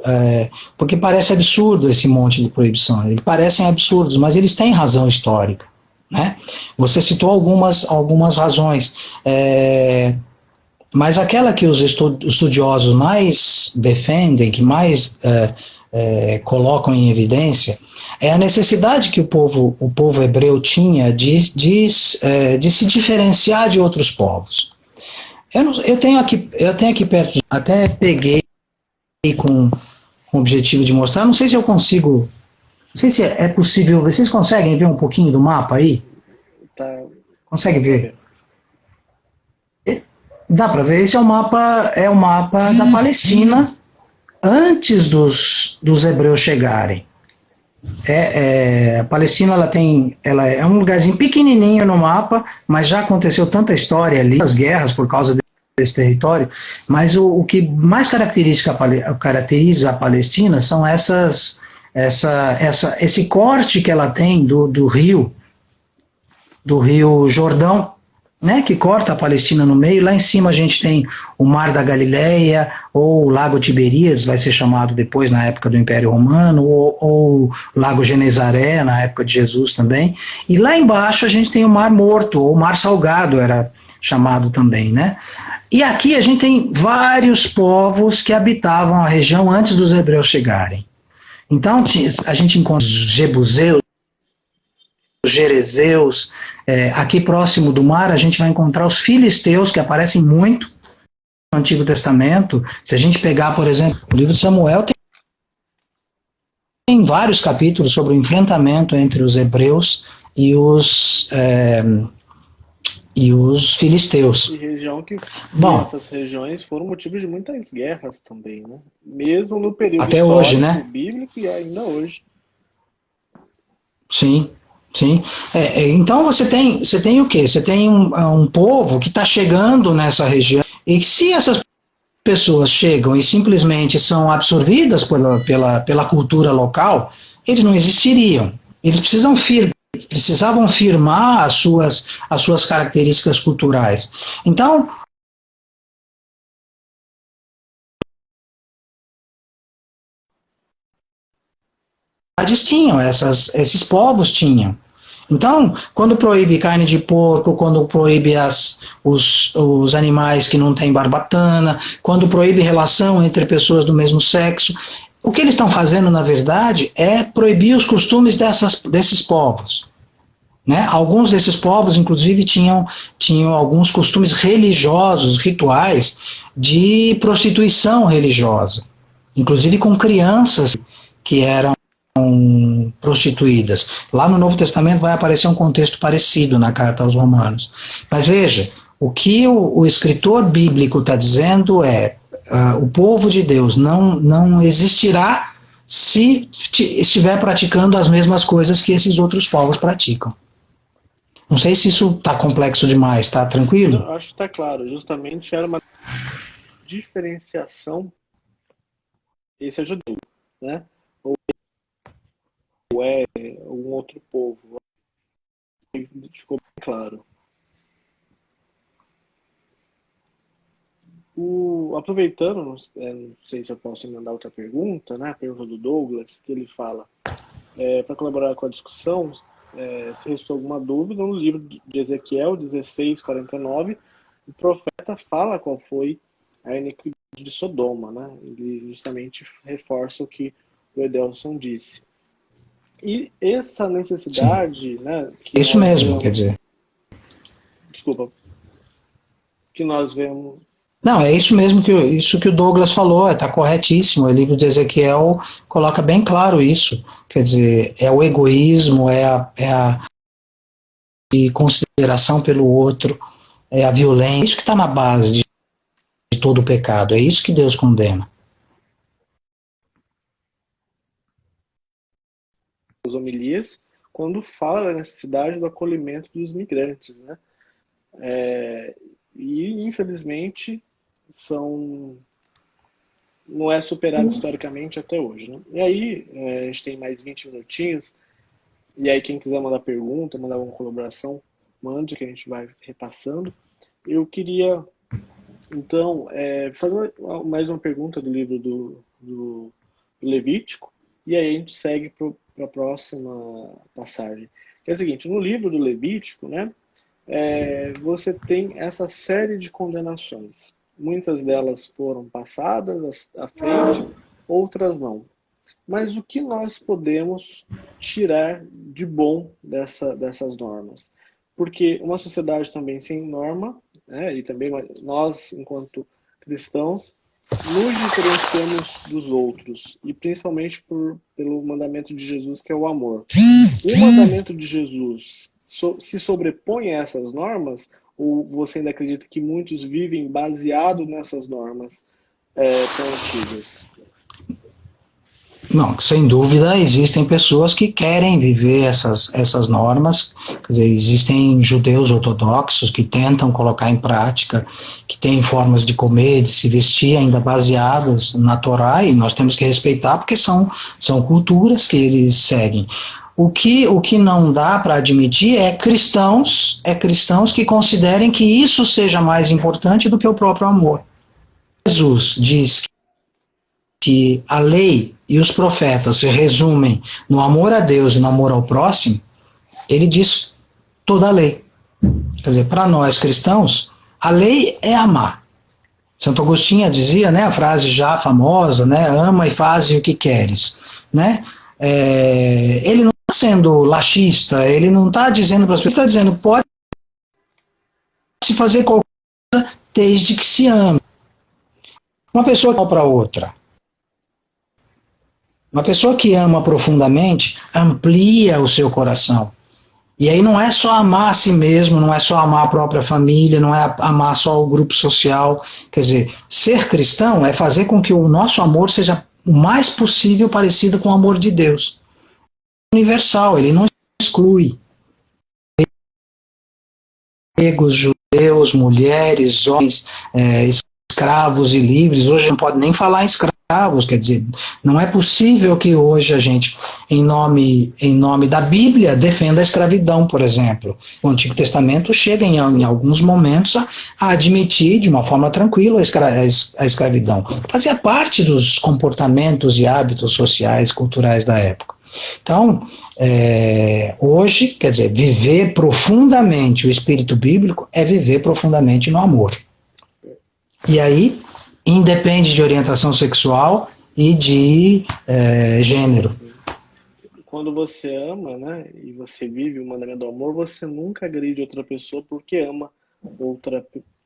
Speaker 2: Porque parece absurdo esse monte de proibição. Eles parecem absurdos, mas eles têm razão histórica. Né? Você citou algumas razões, mas aquela que os estudiosos mais defendem, que mais colocam em evidência, é a necessidade que o povo hebreu tinha de se diferenciar de outros povos. Eu tenho aqui perto, até peguei com o objetivo de mostrar, não sei se eu consigo, não sei se é possível, vocês conseguem ver um pouquinho do mapa aí?
Speaker 1: Tá,
Speaker 2: Consegue
Speaker 1: dá para
Speaker 2: ver?
Speaker 1: ver.
Speaker 2: Dá para ver, esse é o mapa da Palestina antes dos hebreus chegarem. A Palestina ela é um lugarzinho pequenininho no mapa, mas já aconteceu tanta história ali, as guerras por causa desse território, mas o que mais caracteriza a Palestina são esse corte que ela tem do rio Jordão, né, que corta a Palestina no meio. Lá em cima a gente tem o Mar da Galileia, ou o Lago Tiberíades, vai ser chamado depois na época do Império Romano, ou Lago Genezaré, na época de Jesus também. E lá embaixo a gente tem o Mar Morto, ou Mar Salgado, era chamado também, né? E aqui a gente tem vários povos que habitavam a região antes dos hebreus chegarem. Então a gente encontra os jebuseus, os jerezeus, aqui próximo do mar a gente vai encontrar os filisteus, que aparecem muito no Antigo Testamento. Se a gente pegar, por exemplo, o livro de Samuel, tem vários capítulos sobre o enfrentamento entre os hebreus e os filisteus.
Speaker 1: E
Speaker 2: Bom,
Speaker 1: essas regiões foram motivo de muitas guerras também, né? Mesmo no período
Speaker 2: até hoje,
Speaker 1: histórico,
Speaker 2: né?
Speaker 1: bíblico e ainda hoje.
Speaker 2: Sim, sim. Então você tem o quê? Você tem um povo que está chegando nessa região, e que se essas pessoas chegam e simplesmente são absorvidas pela cultura local, eles não existiriam. Eles precisavam firmar as suas características culturais. Então, eles tinham, esses povos tinham. Então, quando proíbe carne de porco, quando proíbe os animais que não têm barbatana, quando proíbe relação entre pessoas do mesmo sexo, o que eles estão fazendo, na verdade, é proibir os costumes desses povos. Né? Alguns desses povos, inclusive, tinham alguns costumes religiosos, rituais de prostituição religiosa, inclusive com crianças que eram prostituídas. Lá no Novo Testamento vai aparecer um contexto parecido na carta aos Romanos. Mas veja, o que o escritor bíblico está dizendo é: o povo de Deus não existirá se estiver praticando as mesmas coisas que esses outros povos praticam. Não sei se isso está complexo demais, está tranquilo?
Speaker 1: Não, acho que está claro. Justamente era uma diferenciação. Esse é judeu, né? Ou é um outro povo. Ficou bem claro. Aproveitando, não sei se eu posso mandar outra pergunta, né? A pergunta do Douglas, que ele fala, para colaborar com a discussão, se restou alguma dúvida, no livro de Ezequiel 16:49, o profeta fala qual foi a iniquidade de Sodoma, né? Ele justamente reforça o que o Edelson disse. E essa
Speaker 2: Sim.
Speaker 1: necessidade, né, que
Speaker 2: Isso
Speaker 1: nós
Speaker 2: mesmo, quer
Speaker 1: vemos,
Speaker 2: dizer.
Speaker 1: desculpa, que nós vemos,
Speaker 2: Não, é isso mesmo isso que o Douglas falou, está corretíssimo. O livro de Ezequiel coloca bem claro isso. Quer dizer, é o egoísmo, é a de consideração pelo outro, é a violência, é isso que está na base de todo o pecado, é isso que Deus condena.
Speaker 1: as homilias, quando fala da necessidade do acolhimento dos migrantes, né? e infelizmente não é superado historicamente até hoje, né? E aí, a gente tem mais 20 minutinhos, e aí quem quiser mandar pergunta, mandar alguma colaboração, mande, que a gente vai repassando. Eu queria, então, fazer mais uma pergunta do livro do Levítico, e aí a gente segue para a próxima passagem. Que é o seguinte, no livro do Levítico, né, você tem essa série de condenações. Muitas delas foram passadas à frente, outras não. Mas o que nós podemos tirar de bom dessas normas? Porque uma sociedade também sem norma, né, e também nós, enquanto cristãos, nos diferenciamos dos outros, e principalmente pelo mandamento de Jesus, que é o amor. O mandamento de Jesus se sobrepõe a essas normas, ou você ainda acredita que muitos vivem baseado nessas normas tão antigas?
Speaker 2: Não, sem dúvida existem pessoas que querem viver essas normas, quer dizer, existem judeus ortodoxos que tentam colocar em prática, que têm formas de comer, de se vestir ainda baseados na Torá, e nós temos que respeitar porque são culturas que eles seguem. O que não dá para admitir é cristãos que considerem que isso seja mais importante do que o próprio amor. Jesus diz que a lei e os profetas se resumem no amor a Deus e no amor ao próximo, ele diz toda a lei. Quer dizer, para nós cristãos, a lei é amar. Santo Agostinho dizia, né, a frase já famosa, né, ama e faz o que queres, né? Ele não está sendo laxista, ele não está dizendo para as pessoas, ele está dizendo, pode se fazer qualquer coisa desde que se ame. Uma pessoa que ama para outra, uma pessoa que ama profundamente, amplia o seu coração. E aí não é só amar a si mesmo, não é só amar a própria família, não é amar só o grupo social. Quer dizer, ser cristão é fazer com que o nosso amor seja o mais possível parecido com o amor de Deus. Universal, ele não exclui. Gregos, judeus, mulheres, homens, escravos e livres, hoje não pode nem falar em escravos, quer dizer, não é possível que hoje a gente, em nome da Bíblia, defenda a escravidão, por exemplo. O Antigo Testamento chega em alguns momentos a admitir de uma forma tranquila a escravidão. Fazia parte dos comportamentos e hábitos sociais, culturais da época. Então, hoje, quer dizer, viver profundamente o espírito bíblico é viver profundamente no amor. E aí, independe de orientação sexual e de gênero.
Speaker 1: Quando você ama, né, e você vive o mandamento do amor, você nunca agride outra pessoa porque ama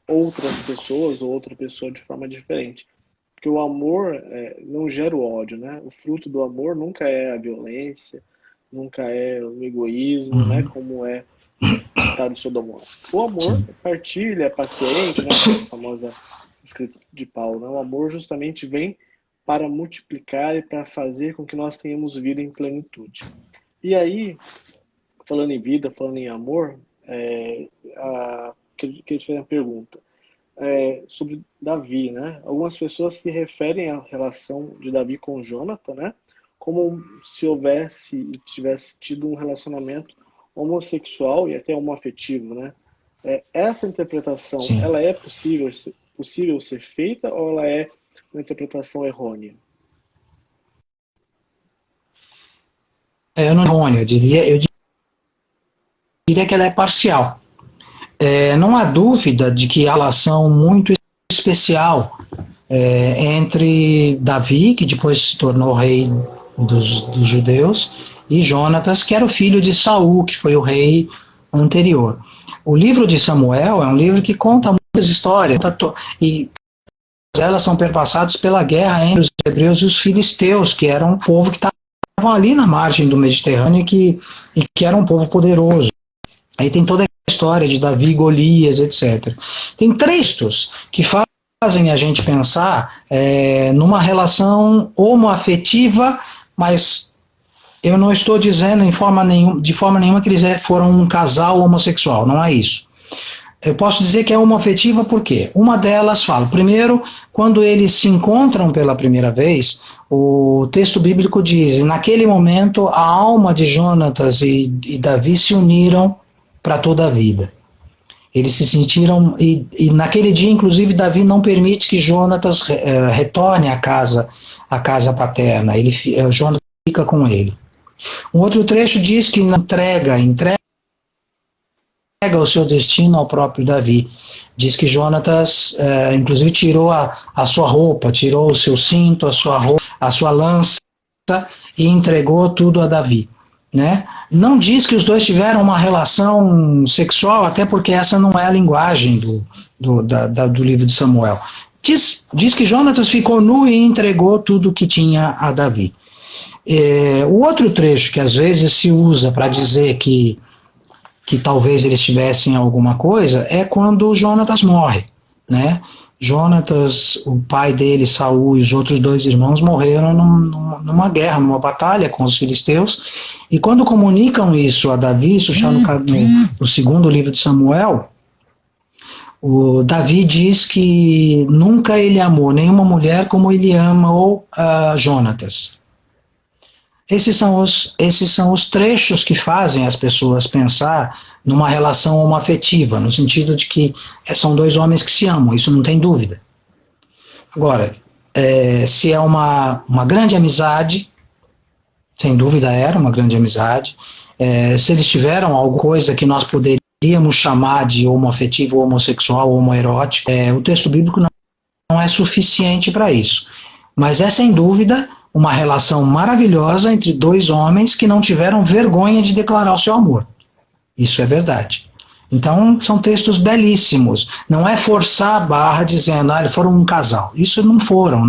Speaker 1: outras pessoas ou outra pessoa de forma diferente. Porque o amor não gera o ódio, né? O fruto do amor nunca é a violência, nunca é o egoísmo, né? Como é o estado de Sodoma. O amor partilha, é paciente, né? A famosa escrita de Paulo, né? O amor justamente vem para multiplicar e para fazer com que nós tenhamos vida em plenitude. E aí, falando em vida, falando em amor, queria te fazer uma pergunta. Sobre Davi, né? Algumas pessoas se referem à relação de Davi com Jonathan, né? Como se tivesse tido um relacionamento homossexual e até homoafetivo, né? Essa interpretação,
Speaker 2: Sim.
Speaker 1: Ela é possível ser feita ou ela é uma interpretação errônea?
Speaker 2: Eu diria que ela é parcial. Não há dúvida de que há relação muito especial entre Davi, que depois se tornou rei dos judeus, e Jonatas, que era o filho de Saul, que foi o rei anterior. O livro de Samuel é um livro que conta muitas histórias, e elas são perpassadas pela guerra entre os hebreus e os filisteus, que eram um povo que estavam ali na margem do Mediterrâneo e que era um povo poderoso. Aí tem toda a história de Davi, Golias, etc. Tem textos que fazem a gente pensar numa relação homoafetiva, mas eu não estou dizendo de forma nenhuma que eles foram um casal homossexual, não é isso. Eu posso dizer que é homoafetiva por quê? Uma delas fala, primeiro, quando eles se encontram pela primeira vez, o texto bíblico diz, naquele momento a alma de Jonatas e Davi se uniram para toda a vida. Eles se sentiram, e naquele dia, inclusive, Davi não permite que Jonatas retorne à casa paterna, Jonatas fica com ele. Um outro trecho diz que entrega o seu destino ao próprio Davi. Diz que Jonatas, inclusive, tirou a sua roupa, tirou o seu cinto, a sua roupa, a sua lança e entregou tudo a Davi. Né? Não diz que os dois tiveram uma relação sexual, até porque essa não é a linguagem do livro de Samuel. Diz que Jonatas ficou nu e entregou tudo que tinha a Davi. O outro trecho que às vezes se usa para dizer que talvez eles tivessem alguma coisa é quando Jonatas morre, né? Jonatas, o pai dele, Saul, e os outros 2 irmãos morreram numa guerra, numa batalha com os filisteus, e quando comunicam isso a Davi, isso está no segundo livro de Samuel, o Davi diz que nunca ele amou nenhuma mulher como ele amou Jonatas. Esses são os trechos que fazem as pessoas pensar numa relação homoafetiva, no sentido de que são 2 homens que se amam, isso não tem dúvida. Agora, se é uma grande amizade, sem dúvida era uma grande amizade, se eles tiveram alguma coisa que nós poderíamos chamar de homoafetivo, homossexual, homoerótico, o texto bíblico não é suficiente para isso. Mas é sem dúvida uma relação maravilhosa entre 2 homens que não tiveram vergonha de declarar o seu amor. Isso é verdade. Então, são textos belíssimos. Não é forçar a barra dizendo, eles foram um casal. Isso não foram.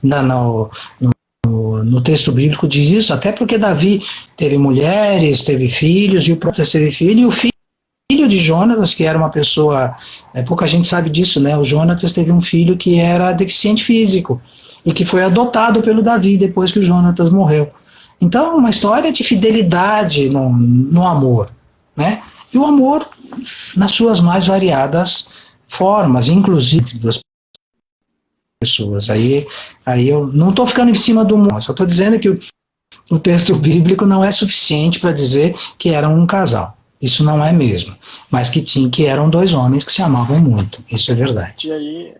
Speaker 2: No texto bíblico diz isso, até porque Davi teve mulheres, teve filhos, e o próprio teve filho, e o filho de Jonatas, que era uma pessoa, pouca gente sabe disso, né? O Jonatas teve um filho que era deficiente físico, e que foi adotado pelo Davi depois que o Jonatas morreu. Então, uma história de fidelidade no amor, né? E o amor nas suas mais variadas formas, inclusive das pessoas. Aí eu não estou ficando em cima do mundo, só estou dizendo que o texto bíblico não é suficiente para dizer que eram um casal. Isso não é mesmo. Mas que eram 2 homens que se amavam muito. Isso é verdade.
Speaker 1: E aí,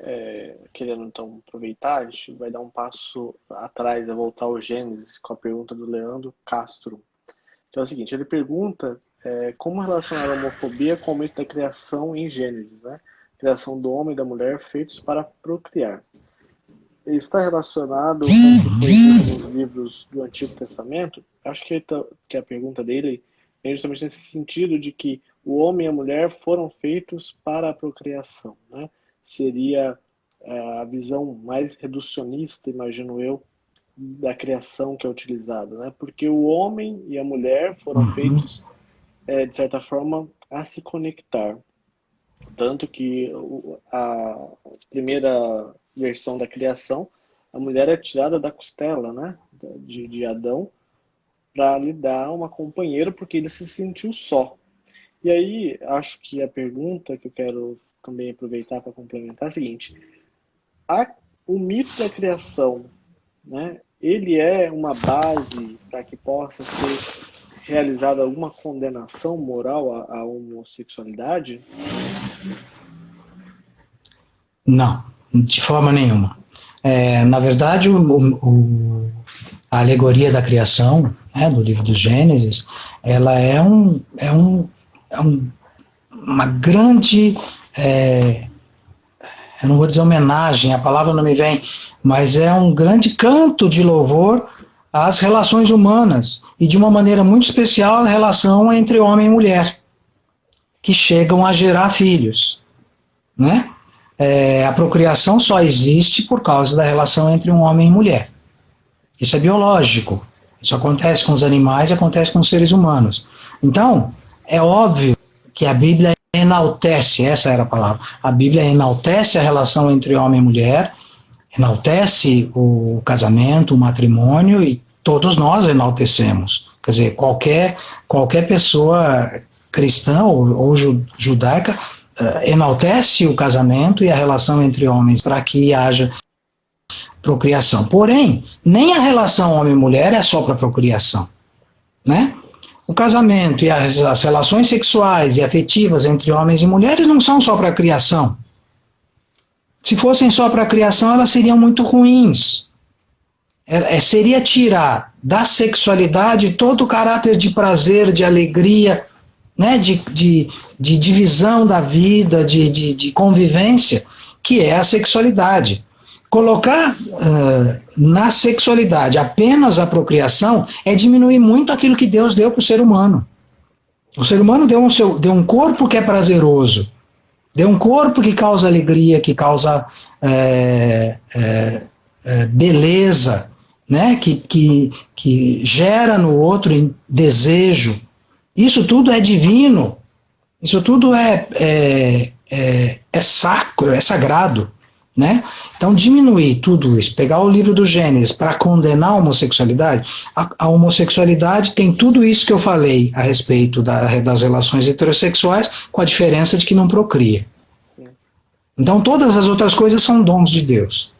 Speaker 1: querendo então aproveitar, a gente vai dar um passo atrás, a voltar ao Gênesis, com a pergunta do Leandro Castro. Então é o seguinte, ele pergunta como relacionar a homofobia com o aumento da criação em Gênesis, né? Criação do homem e da mulher feitos para procriar. Ele está relacionado com o que foi dito nos livros do Antigo Testamento? Acho que a pergunta dele é justamente nesse sentido de que o homem e a mulher foram feitos para a procriação, né? Seria a visão mais reducionista, imagino eu, da criação que é utilizada, né? Porque o homem e a mulher foram feitos, de certa forma, a se conectar. Tanto que a primeira versão da criação, a mulher é tirada da costela, né? de Adão, para lhe dar uma companheira, porque ele se sentiu só. E aí, acho que a pergunta que eu quero também aproveitar para complementar é a seguinte: o mito da criação, né, ele é uma base para que possa ser realizada alguma condenação moral à homossexualidade?
Speaker 2: Não, de forma nenhuma. Na verdade, a alegoria da criação, né, do livro do Gênesis, ela é uma grande, eu não vou dizer homenagem, a palavra não me vem, mas é um grande canto de louvor às relações humanas, e de uma maneira muito especial a relação entre homem e mulher, que chegam a gerar filhos, né? A procriação só existe por causa da relação entre um homem e mulher. Isso é biológico. Isso acontece com os animais e acontece com os seres humanos. Então, é óbvio que a Bíblia enaltece, essa era a palavra, a Bíblia enaltece a relação entre homem e mulher, enaltece o casamento, o matrimônio, e todos nós enaltecemos. Quer dizer, qualquer pessoa cristã ou judaica enaltece o casamento e a relação entre homens para que haja procriação. Porém, nem a relação homem-mulher é só para procriação, né? O casamento e as relações sexuais e afetivas entre homens e mulheres não são só para a criação. Se fossem só para a criação, elas seriam muito ruins. Seria tirar da sexualidade todo o caráter de prazer, de alegria, né, de divisão da vida, de convivência, que é a sexualidade. Colocar na sexualidade apenas a procriação é diminuir muito aquilo que Deus deu para o ser humano. O ser humano deu um corpo que é prazeroso, deu um corpo que causa alegria, que causa beleza, né? que gera no outro desejo. Isso tudo é divino, isso tudo é sacro, é sagrado. Né? Então, diminuir tudo isso, pegar o livro do Gênesis para condenar a homossexualidade, a homossexualidade tem tudo isso que eu falei a respeito das relações heterossexuais, com a diferença de que não procria. Sim. Então, todas as outras coisas são dons de Deus.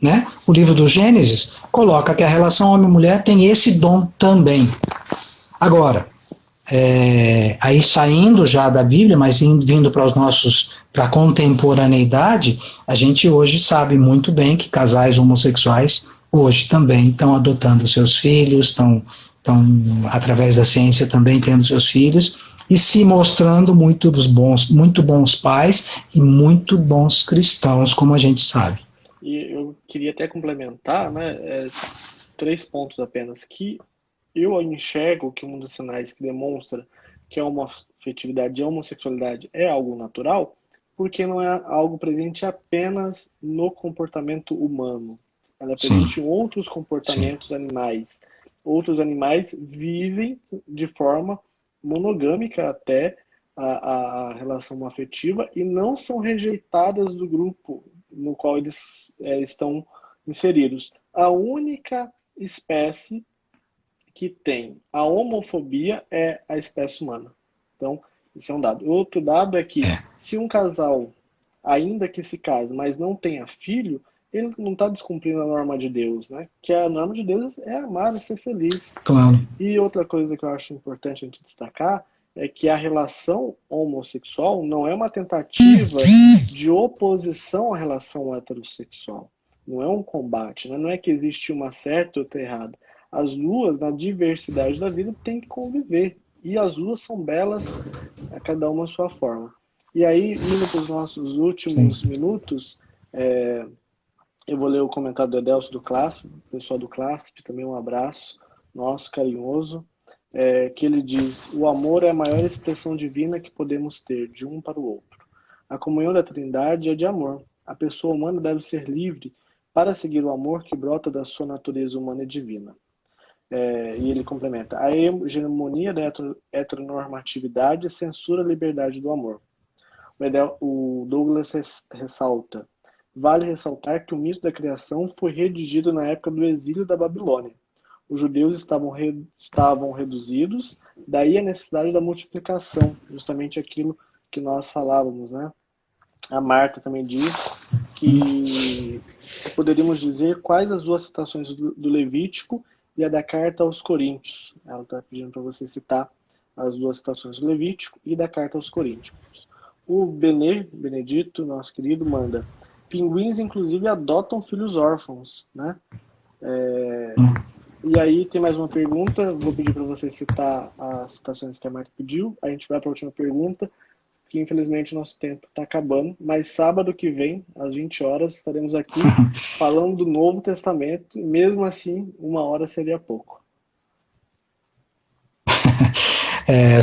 Speaker 2: Né? O livro do Gênesis coloca que a relação homem-mulher tem esse dom também. Agora, aí saindo já da Bíblia, mas vindo para a contemporaneidade, a gente hoje sabe muito bem que casais homossexuais hoje também estão adotando seus filhos, estão através da ciência também tendo seus filhos e se mostrando muito bons pais e muito bons cristãos, como a gente sabe.
Speaker 1: E eu queria até complementar, né, 3 pontos apenas, que eu enxergo que um dos sinais que demonstra que a homoafetividade e a homossexualidade é algo natural, porque não é algo presente apenas no comportamento humano. Ela é presente em outros comportamentos animais. Outros animais vivem de forma monogâmica até a relação afetiva e não são rejeitadas do grupo no qual eles estão inseridos. A única espécie que tem a homofobia é a espécie humana. Então, esse é um dado. Outro dado é que se um casal, ainda que se case, mas não tenha filho, ele não está descumprindo a norma de Deus, né? Que a norma de Deus é amar e ser feliz.
Speaker 2: Claro.
Speaker 1: E outra coisa que eu acho importante a gente destacar é que a relação homossexual não é uma tentativa de oposição à relação heterossexual. Não é um combate, né? Não é que existe uma certa ou outra errada. As duas, na diversidade da vida, têm que conviver. E as duas são belas, a cada uma a sua forma. E aí, indo para os nossos últimos minutos, eu vou ler o comentário do Edelcio do CLASP, pessoal do CLASP, também um abraço nosso, carinhoso, que ele diz: o amor é a maior expressão divina que podemos ter, de um para o outro. A comunhão da Trindade é de amor. A pessoa humana deve ser livre para seguir o amor que brota da sua natureza humana e divina. E ele complementa: a hegemonia da heteronormatividade censura a liberdade do amor. O Douglas ressalta: vale ressaltar que o mito da criação foi redigido na época do exílio da Babilônia. Os judeus estavam reduzidos, daí a necessidade da multiplicação, justamente aquilo que nós falávamos, né? A Marta também diz que poderíamos dizer quais as 2 citações do Levítico e a da carta aos Coríntios. Ela está pedindo para você citar as 2 citações do Levítico e da carta aos Coríntios. O Benedito, nosso querido, manda: pinguins, inclusive, adotam filhos órfãos, né? E aí tem mais uma pergunta, vou pedir para você citar as citações que a Marta pediu, a gente vai para a última pergunta, que infelizmente o nosso tempo está acabando, mas sábado que vem, às 20 horas, estaremos aqui falando do Novo Testamento, e mesmo assim, 1 hora seria pouco.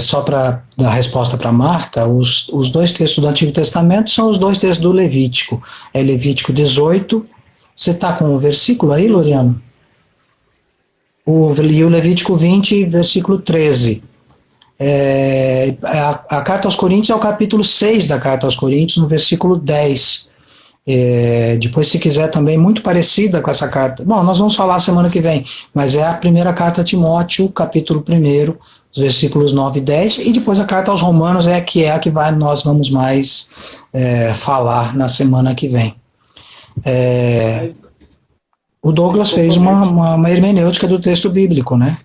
Speaker 2: Só para dar resposta para Marta, os 2 textos do Antigo Testamento são os 2 textos do Levítico. É Levítico 18, você está com o versículo aí, Loriano? E o Levítico 20, versículo 13. A carta aos Coríntios é o capítulo 6 da carta aos Coríntios, no versículo 10. Depois, se quiser, também muito parecida com essa carta. Bom, nós vamos falar semana que vem, mas é a primeira carta a Timóteo, capítulo 1, os versículos 9 e 10, e depois a carta aos Romanos é a que nós vamos mais falar na semana que vem. O Douglas fez uma hermenêutica do texto bíblico, né?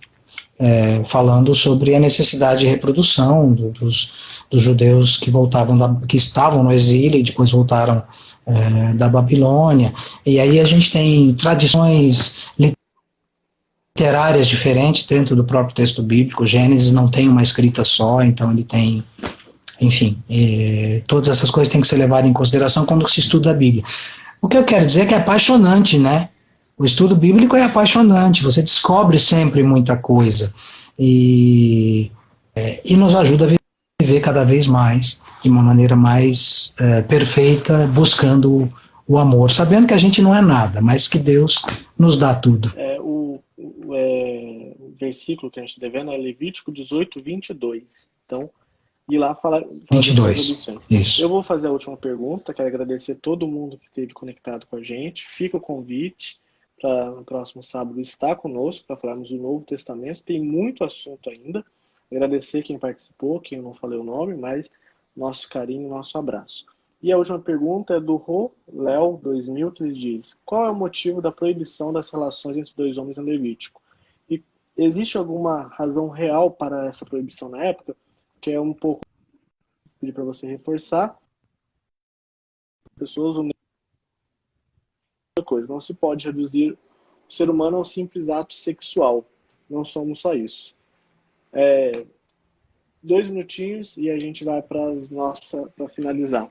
Speaker 2: Falando sobre a necessidade de reprodução dos judeus que estavam no exílio e depois voltaram da Babilônia. E aí a gente tem tradições literárias diferentes dentro do próprio texto bíblico. Gênesis não tem uma escrita só, então ele tem, enfim, todas essas coisas têm que ser levadas em consideração quando se estuda a Bíblia. O que eu quero dizer é que é apaixonante, né? O estudo bíblico é apaixonante, você descobre sempre muita coisa e nos ajuda a viver cada vez mais, de uma maneira mais perfeita, buscando o amor, sabendo que a gente não é nada, mas que Deus nos dá tudo.
Speaker 1: O versículo que a gente está devendo é Levítico 18, 22. Então, e lá fala
Speaker 2: 22. Isso.
Speaker 1: Eu vou fazer a última pergunta, quero agradecer todo mundo que esteve conectado com a gente. Fica o convite para no próximo sábado estar conosco para falarmos do Novo Testamento. Tem muito assunto ainda. Agradecer quem participou, quem eu não falei o nome, mas nosso carinho, nosso abraço. E a última pergunta é do Léo 2000, que diz: qual é o motivo da proibição das relações entre dois homens no Levítico? E existe alguma razão real para essa proibição na época? Que é um pouco pedir para você reforçar. Pessoas, uma coisa, não se pode reduzir o ser humano a um simples ato sexual. Não somos só isso. 2 minutinhos e a gente vai para finalizar.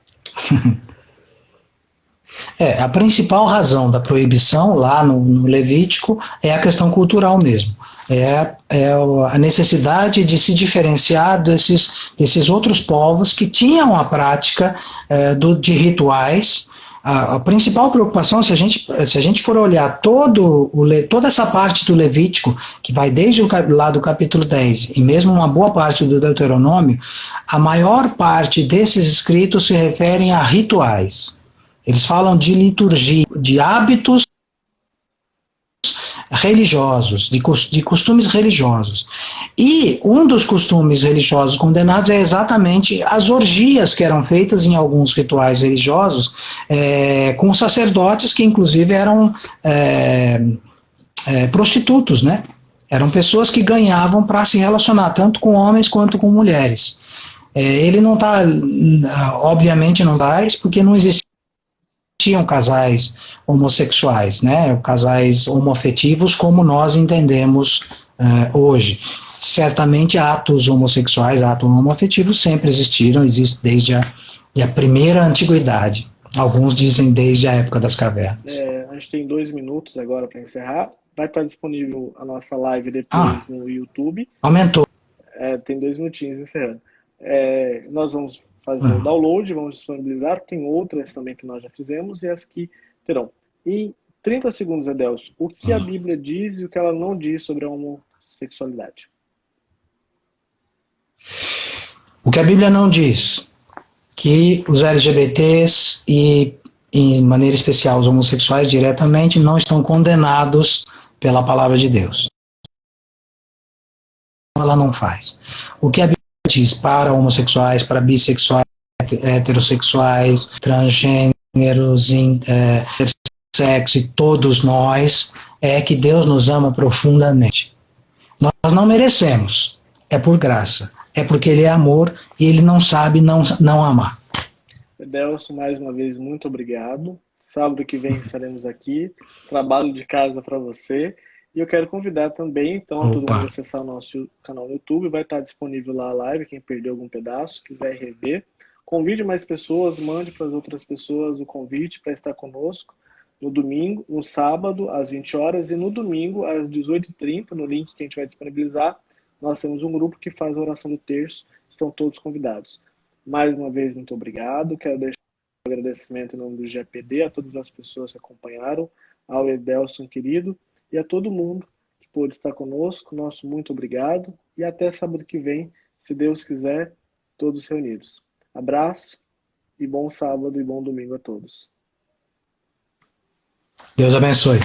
Speaker 2: A principal razão da proibição lá no Levítico é a questão cultural mesmo. A necessidade de se diferenciar desses outros povos que tinham a prática de rituais. A principal preocupação, se a gente for olhar toda essa parte do Levítico, que vai desde lá do capítulo 10, e mesmo uma boa parte do Deuteronômio, a maior parte desses escritos se referem a rituais. Eles falam de liturgia, de hábitos religiosos, de costumes religiosos. E um dos costumes religiosos condenados é exatamente as orgias que eram feitas em alguns rituais religiosos com sacerdotes que inclusive eram prostitutos, né? Eram pessoas que ganhavam para se relacionar tanto com homens quanto com mulheres. Ele não está, obviamente não dá isso, porque não existiam casais homossexuais, né? Casais homoafetivos como nós entendemos hoje. Certamente atos homossexuais, atos homoafetivos sempre existiram, existe desde a primeira antiguidade. Alguns dizem desde a época das cavernas.
Speaker 1: A gente tem 2 minutos agora para encerrar. Vai estar disponível a nossa live depois no YouTube.
Speaker 2: Aumentou.
Speaker 1: Tem 2 minutinhos encerrando. Nós vamos fazer o download, vamos disponibilizar. Tem outras também que nós já fizemos e as que terão. Em 30 segundos, Adelso, o que a Bíblia diz e o que ela não diz sobre a homossexualidade?
Speaker 2: O que a Bíblia não diz, que os LGBTs e, em maneira especial, os homossexuais diretamente não estão condenados pela palavra de Deus. Ela não faz. O que a Bíblia diz para homossexuais, para bissexuais, heterossexuais, transgêneros, intersexo e todos nós, é que Deus nos ama profundamente. Nós não merecemos, é por graça, é porque Ele é amor e Ele não sabe não amar.
Speaker 1: Adelso, mais uma vez, muito obrigado. Sábado que vem estaremos aqui, trabalho de casa para você. E eu quero convidar também, então, a todo mundo a acessar o nosso canal no YouTube. Vai estar disponível lá a live, quem perdeu algum pedaço, quiser rever. Convide mais pessoas, mande para as outras pessoas o convite para estar conosco no domingo, no sábado, às 20 horas, e no domingo, às 18h30, no link que a gente vai disponibilizar. Nós temos um grupo que faz a oração do terço, estão todos convidados. Mais uma vez, muito obrigado. Quero deixar um agradecimento em nome do GPD, a todas as pessoas que acompanharam, ao Edelson querido, e a todo mundo que pôde estar conosco, nosso muito obrigado. E até sábado que vem, se Deus quiser, todos reunidos. Abraço e bom sábado e bom domingo a todos.
Speaker 2: Deus abençoe.